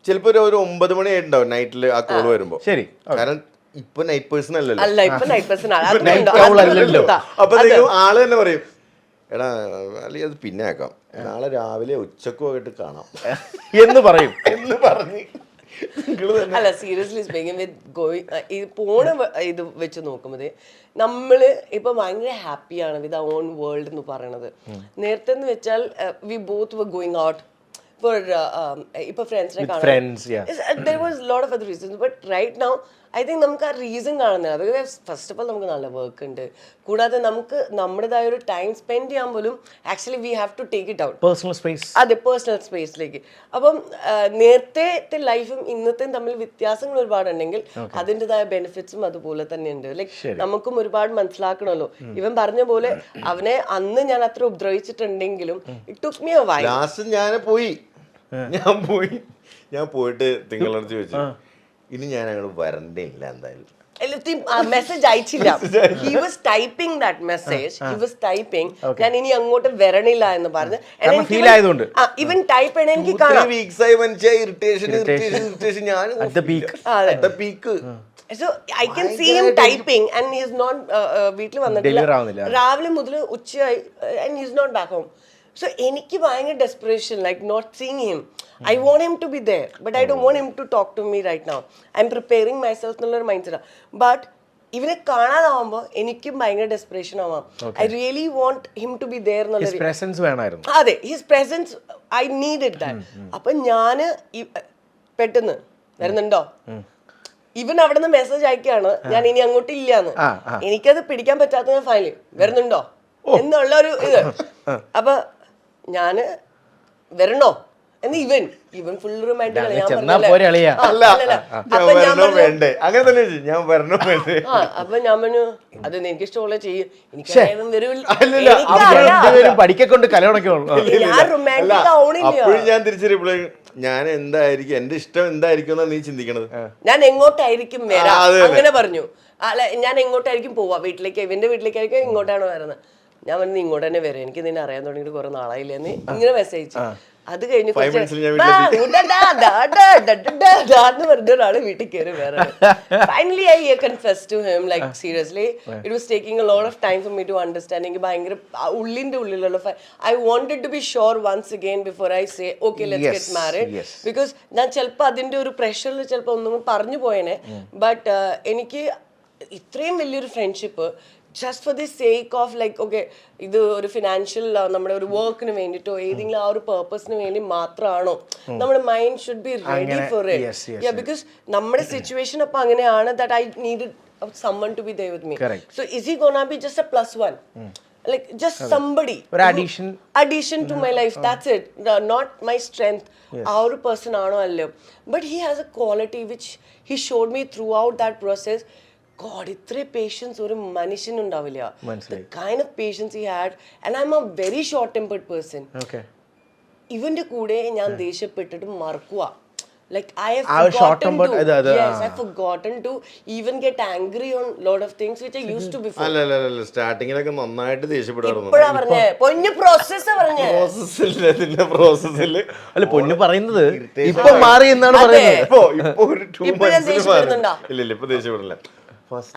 ചിലപ്പോ ഒരു 9 മണി ആയിട്ടുണ്ടാവും നൈറ്റില് ആ കോള് വരുമ്പോ. ശരി, കാരണം ഇപ്പൊ നൈറ്റ് പേഴ്സൺ അല്ലല്ലോ. അപ്പൊ അപ്പത്തേക്കും ആള് തന്നെ പറയും എടാ അല്ലെങ്കിൽ അത് പിന്നെ ആക്കാം, നാളെ രാവിലെ ഉച്ചക്കും ആയിട്ട് കാണാം എന്ന് പറയും. എന്ന് പറഞ്ഞ് അല്ല സീരിയസ്ലി സ്പീക്കിംഗ് വിത്ത് ഇത് പോണ ഇത് വെച്ച് നോക്കുമ്പോൾ നമ്മള് ഇപ്പൊ ഭയങ്കര ഹാപ്പിയാണ് വിത്ത് അവർ ഓൺ വേൾഡ് എന്ന് പറയണത്. നേരത്തെ എന്ന് വെച്ചാൽ we both were going out for ഇപ്പൊ ഫ്രണ്ട്സിനെ കാണാൻ there was lot of other reasons but right now I think നമുക്ക് ആ റീസൺ കാണുന്നില്ല. ബിക്കോസ് ഫസ്റ്റ് ഓഫ് ഓൾ നമുക്ക് നല്ല വർക്ക് ഉണ്ട്, കൂടാതെ നമുക്ക് നമ്മുടേതായ ഒരു ടൈം സ്പെൻഡ് ചെയ്യാൻ പോലും actually we have to take it out personal space. അതെ, പേഴ്സണൽ സ്പേസിലേക്ക്. അപ്പം നേരത്തെ ലൈഫും ഇന്നത്തെയും തമ്മിൽ വ്യത്യാസങ്ങൾ ഒരുപാടുണ്ടെങ്കിൽ അതിൻ്റെതായ ബെനിഫിറ്റ്സും അതുപോലെ തന്നെ ഉണ്ട്. ലൈക്ക് നമുക്കും ഒരുപാട് മനസ്സിലാക്കണമല്ലോ. ഇവൻ പറഞ്ഞ പോലെ അവനെ അന്ന് ഞാൻ അത്ര ഉപദ്രവിച്ചിട്ടുണ്ടെങ്കിലും it took me a while. Last ഞാൻ പോയിട്ട് തിങ്കളടുത്ത് ചോദിച്ചു, ഇനി ഞാൻ അങ്ങോട്ട് വരണ്ടേ ഇല്ല എന്തായാലും. മെസ്സേജ് അയച്ചില്ല. He was typing that message, he was typing ഞാൻ ഇനി അങ്ങോട്ട് വരണില്ല എന്ന് പറഞ്ഞ് ഫീൽ ആയതുകൊണ്ട് ഇവൻ ടൈപ്പ് ചെയ്യണ എനിക്ക് കാണാം. So I can see him typing and he is not വീട്ടിൽ വന്നിട്ടില്ല, രാവിലെ മുതൽ ഉച്ചയായി and he is not back home. So എനിക്ക് ഭയങ്കര desperation, like not seeing him. I want him to be there but I don't want him to talk to me right now. I'm preparing myself എന്നുള്ളൊരു mind സെറ്റാണ്. But ഇവനെ കാണാതാവുമ്പോൾ എനിക്കും ഭയങ്കര desperation ആവാം. I really want him to be there എന്നുള്ളത്. Presence വേണമായിരുന്നു. അതെ, his presence I needed that. അപ്പൊ ഞാന് പെട്ടെന്ന് വരുന്നുണ്ടോ, ഇവൻ അവിടെ നിന്ന് മെസ്സേജ് അയക്കാണ് ഞാൻ ഇനി അങ്ങോട്ട് ഇല്ലാന്ന്. എനിക്കത് പിടിക്കാൻ പറ്റാത്ത ഫൈനലി വരുന്നുണ്ടോ എന്നുള്ള ഒരു ഇത്. അപ്പൊ ഞാന് വരണോ എന്ന് ഇവൻ ഫുൾ റൊമാൻറ്റിക്. അപ്പൊ ഞാൻ പറഞ്ഞു അത് എനിക്ക് ഇഷ്ടമുള്ള ചെയ്യും, എനിക്ക് പഠിക്കൊണ്ട് ഞാൻ തിരിച്ചു റിപ്ലൈ, ഞാൻ എന്തായിരിക്കും എന്റെ ഇഷ്ടം എന്തായിരിക്കും എന്നാ നീ ചിന്തിക്കണത്? ഞാൻ എങ്ങോട്ടായിരിക്കും വരാ അങ്ങനെ പറഞ്ഞു. അല്ല ഞാൻ എങ്ങോട്ടായിരിക്കും പോവാ, വീട്ടിലേക്ക് ഇവന്റെ വീട്ടിലേക്കായിരിക്കും ഇങ്ങോട്ടാണ് വരുന്നത്. ഞാൻ പറഞ്ഞു ഇങ്ങോട്ട് തന്നെ വരാം, എനിക്ക് നിന്നെ അറിയാൻ തുടങ്ങിയിട്ട് കുറെ നാളായില്ലെന്ന് ഇങ്ങനെ മെസ്സേജ്. അത് കഴിഞ്ഞ് പറഞ്ഞ ഒരാള് വീട്ടിൽ കയറി വേറെ. Finally I confess to him, like seriously it was taking a lot of time for me to understand. എനിക്ക് ഭയങ്കര ഉള്ളിന്റെ ഉള്ളിലുള്ള I wanted to be sure once again before I say okay let's get married. Because ഞാൻ ചിലപ്പോൾ അതിന്റെ ഒരു പ്രഷറിൽ ചിലപ്പോൾ ഒന്നും പറഞ്ഞു പോയേനെ. ബട്ട് എനിക്ക് ഇത്രയും വലിയൊരു friendship just for the sake of like okay ഇത് ഒരു ഫിനാൻഷ്യൽ നമ്മുടെ ഒരു വർക്കിന് വേണ്ടിയിട്ടോ ഏതെങ്കിലും ആ ഒരു പേർപ്പസിന് വേണ്ടി മാത്രമാണോ, നമ്മുടെ mind should be ready for it. Because നമ്മുടെ സിറ്റുവേഷൻ അപ്പൊ അങ്ങനെയാണ് that I needed someone to be there with me. Correct. So is he gonna be just a plus one? Like just somebody addition to my life, that's it. Not my strength. Our person aano allo, but he has a quality which he showed me throughout that process. God, itre patience oru manushan undavilla. The kind of patience he had, and I'm a very short tempered person. Okay. Even the kude njan deshapettu markuva. Like I have forgotten to even get angry on lot of things which I used to before. അല്ല സ്റ്റാർട്ടിങ്ങിലൊക്കെ നന്നായിട്ട് ദേഷ്യപ്പെടാറുണ്ട്. ഇപ്പോഴാ പറഞ്ഞേ പൊന്നു process പറഞ്ഞേ. പ്രോസസ്സിൽ അല്ല പൊന്നു പറയുന്നത് ഇപ്പൊ മാറി എന്നാണ് പറയുന്നത്. ഇപ്പൊ ഒരു 2 months ഇല്ല ഇപ്പൊ ദേഷ്യപ്പെടില്ല.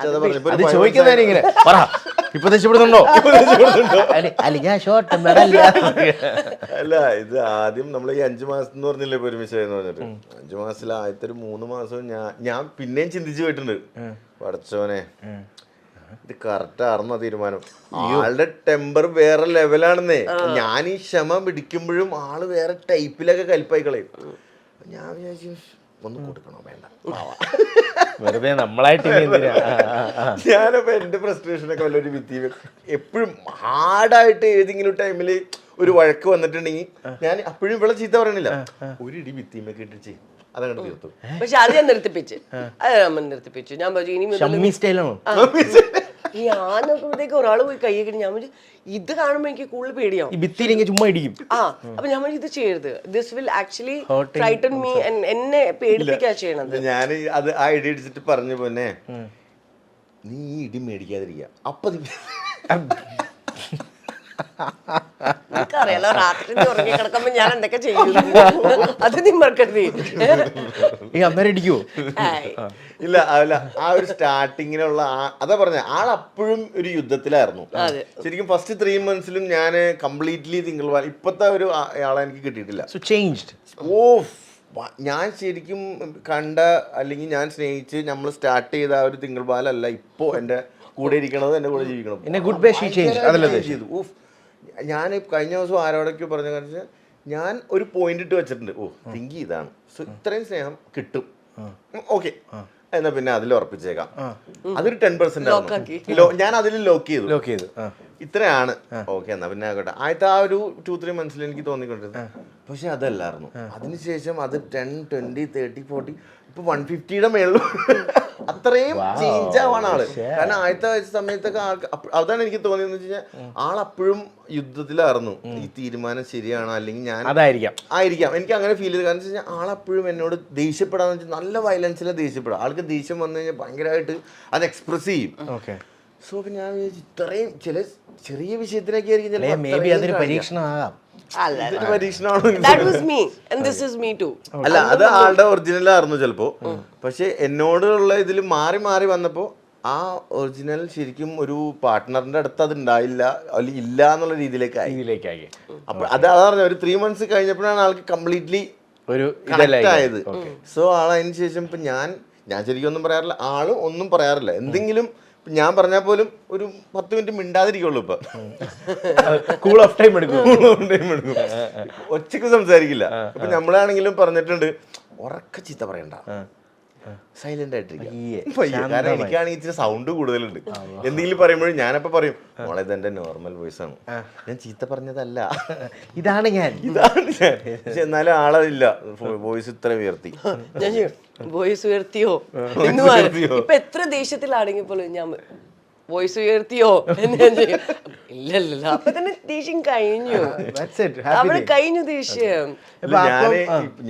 അത് ചോദിക്കുന്നതിന് ഇങ്ങനെ പറ ഇപ്പൊ ദേഷ്യപ്പെടുന്നുണ്ടോ? അല്ല ഇത് ആദ്യം നമ്മൾ ഈ 5 മാസം എന്ന് പറഞ്ഞില്ലേ ഇപ്പൊ ഒരുമിച്ചായെന്ന് പറഞ്ഞിട്ട് 5 മാസത്തിൽ ആദ്യത്തെ ഒരു 3 മാസവും ഞാൻ പിന്നെയും ചിന്തിച്ചു പോയിട്ടുണ്ട്. പഠിച്ചോനെ ഇത് കറക്റ്റ് ആർന്ന തീരുമാനം. ആളുടെ ടെമ്പർ വേറെ ലെവലാണെന്നേ. ഞാൻ ഈ ക്ഷമ പിടിക്കുമ്പോഴും ആള് വേറെ ടൈപ്പിലൊക്കെ കലിപ്പായി കളയും. ഞാൻ വിചാരിച്ചു ഒന്ന് കൊടുക്കണോ വേണ്ട, വെറുതെ നമ്മളായിട്ട് ഞാനപ്പോ എന്റെ ഫ്രസ്ട്രേഷനൊക്കെ വല്ലൊരു വിത്തി എപ്പോഴും ഹാർഡായിട്ട് ഏതെങ്കിലും ടൈമിൽ ഒരു വഴക്ക് വന്നിട്ടുണ്ടെങ്കിൽ ഞാൻ അപ്പോഴും ഇവിടെ ചീത്ത പറയണില്ല, ഒരു ഇടി ഭിത്തിമൊക്കെ ഇട്ട് ചെയ്യും അതങ്ങനെ തീർത്തു. പക്ഷെ അത് ഞാൻ നിർത്തിപ്പിച്ചു. ഞാൻ ഞാൻ നോക്കുമ്പോഴത്തേക്ക് ഒരാൾ പോയി കൈ കിട്ടി. ഞാൻ ഇത് കാണുമ്പോ എനിക്ക് കൂടുതൽ പേടിയാവും. ചുമ്മാ ഇടിക്കും. അപ്പൊ ഞാൻ ഇത് ചെയ്യരുത്, this will actually frighten me, എന്നെ പേടിപ്പിക്കാ ചെയ്യണത്. ഞാൻ അത് ആ ഇടി അടിച്ചിട്ട് പറഞ്ഞു പോന്നെ നീ ഈ ഇടി മേടിക്കാതിരിക്കുക. അപ്പൊ എനിക്കറിയാലോ രാത്രി നീ ഉറങ്ങി കിടക്കുമ്പോ ഞാൻ എന്തൊക്കെ ചെയ്യുന്നു അത് നീ മറക്കരുത്. ഈ അന്നേരം ഇടിക്കുവോ? ഇല്ല അല്ല, ആ ഒരു സ്റ്റാർട്ടിങ്ങിനുള്ള അതാ പറഞ്ഞ ആൾ അപ്പോഴും ഒരു യുദ്ധത്തിലായിരുന്നു ശരിക്കും. ഫസ്റ്റ് 3 monthsലും ഞാൻ കംപ്ലീറ്റ്ലി തിങ്കളവാല ഇപ്പത്തെ ഒരു ആളെ എനിക്ക് കിട്ടിയിട്ടില്ല. So changed. ഓ ഞാൻ ശരിക്കും കണ്ട അല്ലെങ്കിൽ ഞാൻ സ്നേഹിച്ച് നമ്മൾ സ്റ്റാർട്ട് ചെയ്ത ആ ഒരു തിങ്കളവാലല്ല ഇപ്പോൾ എൻ്റെ കൂടെ ഇരിക്കണത്, എൻ്റെ കൂടെ ജീവിക്കണം. പിന്നെ ഗുഡ് ബൈ ഷീ ചേഞ്ച് അതല്ലേ ചെയ്തു. ഓഫ് ഞാൻ കഴിഞ്ഞ ദിവസം ആരോടൊക്കെ പറഞ്ഞ കാരണം ഞാൻ ഒരു പോയിന്റ് ഇട്ട് വെച്ചിട്ടുണ്ട്. ഓ തിങ്കി ഇതാണ്, സോ ഇത്രയും സ്നേഹം കിട്ടും, ഓക്കെ എന്നാ പിന്നെ അതിൽ ഉറപ്പിച്ചേക്കാം. അതൊരു 10% ഞാൻ അതിൽ ലോക്ക് ചെയ്തു. ഇത്രയാണ് ഓക്കെ എന്നാ പിന്നെ ആകട്ടെ. ആദ്യത്തെ ആ ഒരു 2-3 monthsൽ എനിക്ക് തോന്നിക്കൊണ്ടിരുന്നത്. പക്ഷെ അതല്ലായിരുന്നു. അതിനുശേഷം അത് 10, 20, 30, 40 ഇപ്പൊ 150യുടെ മേളിലും അത്രയും ചേഞ്ച് ആവാണ് ആള്. കാരണം ആദ്യത്തെ സമയത്തൊക്കെ ആൾക്ക് അതാണ് എനിക്ക് തോന്നിയെന്ന് വെച്ച് കഴിഞ്ഞാൽ ആളപ്പോഴും യുദ്ധത്തിലായിരുന്നു. ഈ തീരുമാനം ശരിയാണോ അല്ലെങ്കിൽ ഞാൻ ആയിരിക്കാം എനിക്ക് അങ്ങനെ ഫീൽ ചെയ്ത്. കാരണം വെച്ച് കഴിഞ്ഞാൽ ആളപ്പോഴും എന്നോട് ദേഷ്യപ്പെടാന്ന് വെച്ചാൽ നല്ല വയലൻസിലെ ദേഷ്യപ്പെടാം. ആൾക്ക് ദേഷ്യം വന്നു കഴിഞ്ഞാൽ ഭയങ്കരമായിട്ട് അത് എക്സ്പ്രസ് ചെയ്യും. സോ ഞാൻ ഇത്രയും ചില ചെറിയ വിഷയത്തിനൊക്കെ ആയിരിക്കും പരീക്ഷണമാകാം. അല്ല അത് ആളുടെ ഒറിജിനൽ ആയിരുന്നു ചിലപ്പോ. പക്ഷെ എന്നോടുള്ള ഇതിൽ മാറി മാറി വന്നപ്പോ ആ ഒറിജിനൽ ശരിക്കും ഒരു പാർട്ട്ണറിന്റെ അടുത്ത് അത് ഉണ്ടായില്ല അല്ലെങ്കിൽ ഇല്ല എന്നുള്ള രീതിയിലേക്കായി. അപ്പൊ അതാ പറഞ്ഞ ഒരു 3 months കഴിഞ്ഞപ്പോഴാണ് ആൾക്ക് കംപ്ലീറ്റ്ലി ഒരു കണക്ട് ആയത്. സോ ആളതിന് ശേഷം ഇപ്പൊ ഞാൻ ശരിക്കും ഒന്നും പറയാറില്ല, ആളും ഒന്നും പറയാറില്ല. എന്തെങ്കിലും ഞാൻ പറഞ്ഞാൽ പോലും ഒരു 10 minute മിണ്ടാതിരിക്കുള്ളൂ. ഇപ്പൊ കൂൾ ഓഫ് ടൈം എടുക്കും, ഒച്ചക്ക് സംസാരിക്കില്ല. ഇപ്പൊ നമ്മളാണെങ്കിലും പറഞ്ഞിട്ടുണ്ട് ഉറക്ക ചീത്ത പറയണ്ട, സൈലന്റ് ആയിട്ടിരിക്കുക. കാരണം എനിക്കാണെങ്കിൽ ഇച്ചിരി സൗണ്ട് കൂടുതലുണ്ട്. എന്തെങ്കിലും പറയുമ്പോഴും ഞാനപ്പോ പറയും മോളെ ഇതെന്റെ നോർമൽ വോയിസ് ആണ്, ഞാൻ ചീത്ത പറഞ്ഞതല്ല, ഇതാണ് ഞാൻ. പക്ഷെ എന്നാലും ആളില്ല, വോയിസ് ഇത്ര ഉയർത്തി. വോയിസ് ഉയർത്തിയോ ഇപ്പൊ എത്ര ദേഷ്യത്തിലാണെങ്കിൽ പോലും ഞാൻ വോയിസ് ഉയർത്തിയോ എന്ന് ഞാൻ ചെയ്യും. ഇല്ലല്ല അപ്പൊ തന്നെ ദേഷ്യം കഴിഞ്ഞു, അവിടെ കഴിഞ്ഞു ദേഷ്യം.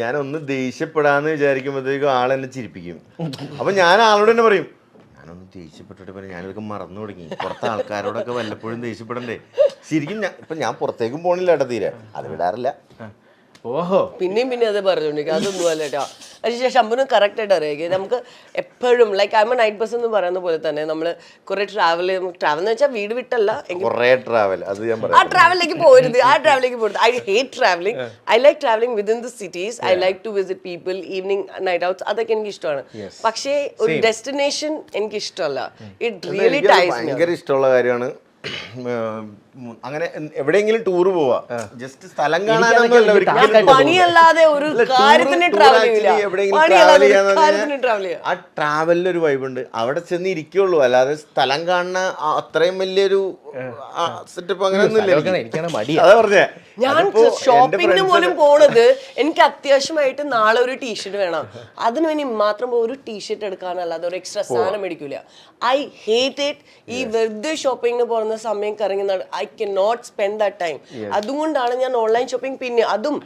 ഞാനൊന്ന് ദേഷ്യപ്പെടാന്ന് വിചാരിക്കുമ്പോഴത്തേക്കും ആളെന്നെ ചിരിപ്പിക്കും. അപ്പൊ ഞാൻ ആളോട് തന്നെ പറയും ഞാനൊന്ന് ദേഷ്യപ്പെട്ടിട്ട് പറയും ഞാനിതൊക്കെ മറന്നു തുടങ്ങി, പുറത്തെ ആൾക്കാരോടൊക്കെ വല്ലപ്പോഴും ദേഷ്യപ്പെടണ്ടേ. ശരിക്കും ഞാൻ പുറത്തേക്കും പോണില്ല കേട്ടോ, തീരെ അത് വിടാറില്ല. ഓഹോ പിന്നെയും പിന്നെ അത് പറഞ്ഞോണ്ടിരിക്കും, അതൊന്നും അല്ല കേട്ടോ. അതിനുശേഷം ശമ്പൂന് കറക്റ്റ് ആയിട്ട് അറിയാം നമുക്ക് എപ്പോഴും like I M A night bus എന്ന് പറയുന്ന പോലെ തന്നെ നമ്മൾ കുറെ ട്രാവൽ എന്ന് വെച്ചാൽ വീട് വിട്ടല്ല ആ ട്രാവലിലേക്ക് പോരുത്, I hate travelling. I like travelling within the cities. I like to visit people, evening night outs അതൊക്കെ എനിക്ക് ഇഷ്ടമാണ്. പക്ഷേ ഒരു ഡെസ്റ്റിനേഷൻ എനിക്ക് ഇഷ്ടമല്ല. It really ties me. ഭയങ്കര ഇഷ്ടമുള്ള കാര്യമാണ് അങ്ങനെ എവിടെയെങ്കിലും ടൂർ പോവാ, ജസ്റ്റ് സ്ഥലം കാണാനൊന്നുമല്ല, പണിയല്ലാതെ ഒരു കാര്യത്തിന് ട്രാവൽ ചെയ്യാൻ. ആ ട്രാവലിനൊരു വൈബുണ്ട്. അവിടെ ചെന്ന് ഇരിക്കുള്ളൂ, അല്ലാതെ സ്ഥലം കാണുന്ന അത്രയും വലിയൊരു സെറ്റപ്പ് അങ്ങനെയൊന്നും ഇല്ല. അതാ പറഞ്ഞേ, ഞാൻ ഷോപ്പിങ്ങിന് പോലും പോണത് എനിക്ക് അത്യാവശ്യമായിട്ട് നാളെ ഒരു ടീഷർട്ട് വേണം, അതിന് വേണ്ടി മാത്രം ഒരു ടീഷർട്ട് എടുക്കാനല്ലാതെ ഒരു എക്സ്ട്രാ സാധനം മേടിക്കൂല. I hate it. ഈ വെറുതെ ഷോപ്പിങ്ങിന് പോകുന്ന സമയം കറങ്ങി I can not spend that time. അതുകൊണ്ടാണ് ഞാൻ ഓൺലൈൻ ഷോപ്പിംഗ് പിന്നെ അതും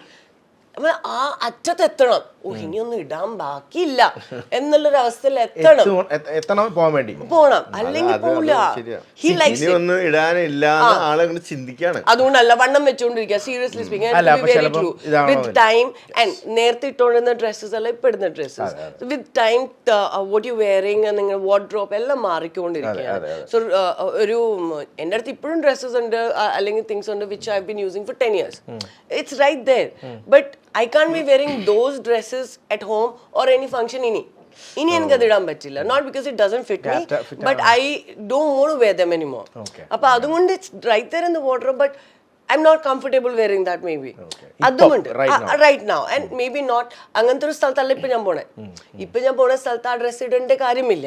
ആ അറ്റത്തെത്തണം. ഓ ഇനിയൊന്നും ഇടാൻ ബാക്കിയില്ല എന്നുള്ളൊരു അവസ്ഥയിൽ എത്തണം, പോണം, അല്ലെങ്കിൽ പോവില്ല. അതുകൊണ്ടല്ല വണ്ണം വെച്ചോണ്ടിരിക്കുക. Seriously speaking with time and നേരത്തെ ഇട്ടോണ്ടിരുന്ന ഡ്രസ്സസ് അല്ല ഇപ്പൊ ഇടുന്ന dresses. With time what you wearing നിങ്ങൾ വാർഡ്രോബ് എല്ലാം മാറിക്കൊണ്ടിരിക്കുകയാണ്. സോ ഒരു എൻ്റെ അടുത്ത് ഇപ്പോഴും ഡ്രസ്സസ് ഉണ്ട് അല്ലെങ്കിൽ തിങ്സ് ഉണ്ട് which I have been using four 10 years. It's right there, but I can't be wearing those dresses at home or any function ഇനി എനിക്കത് ഇടാൻ പറ്റില്ല. Not because it doesn't fit me, but I don't want to wear them anymore. അപ്പൊ അതുകൊണ്ട് it's right there in the wardrobe, but I am not comfortable wearing that. Maybe അതുകൊണ്ട് right now and maybe not അങ്ങനത്തെ ഒരു സ്ഥലത്തല്ല ഇപ്പൊ ഞാൻ പോണേ. ഇപ്പൊ ഞാൻ പോണ സ്ഥലത്ത് ആ ഡ്രസ് ഇടേണ്ട കാര്യമില്ല.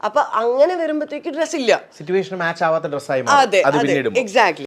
അപ്പൊ അങ്ങനെ വരുമ്പോഴത്തേക്ക് ഡ്രസ് ഇല്ല, സിറ്റുവേഷൻ മാച്ച് ആവാത്ത ഡ്രസ്സായി. അതെ എക്സാക്ട്ലി.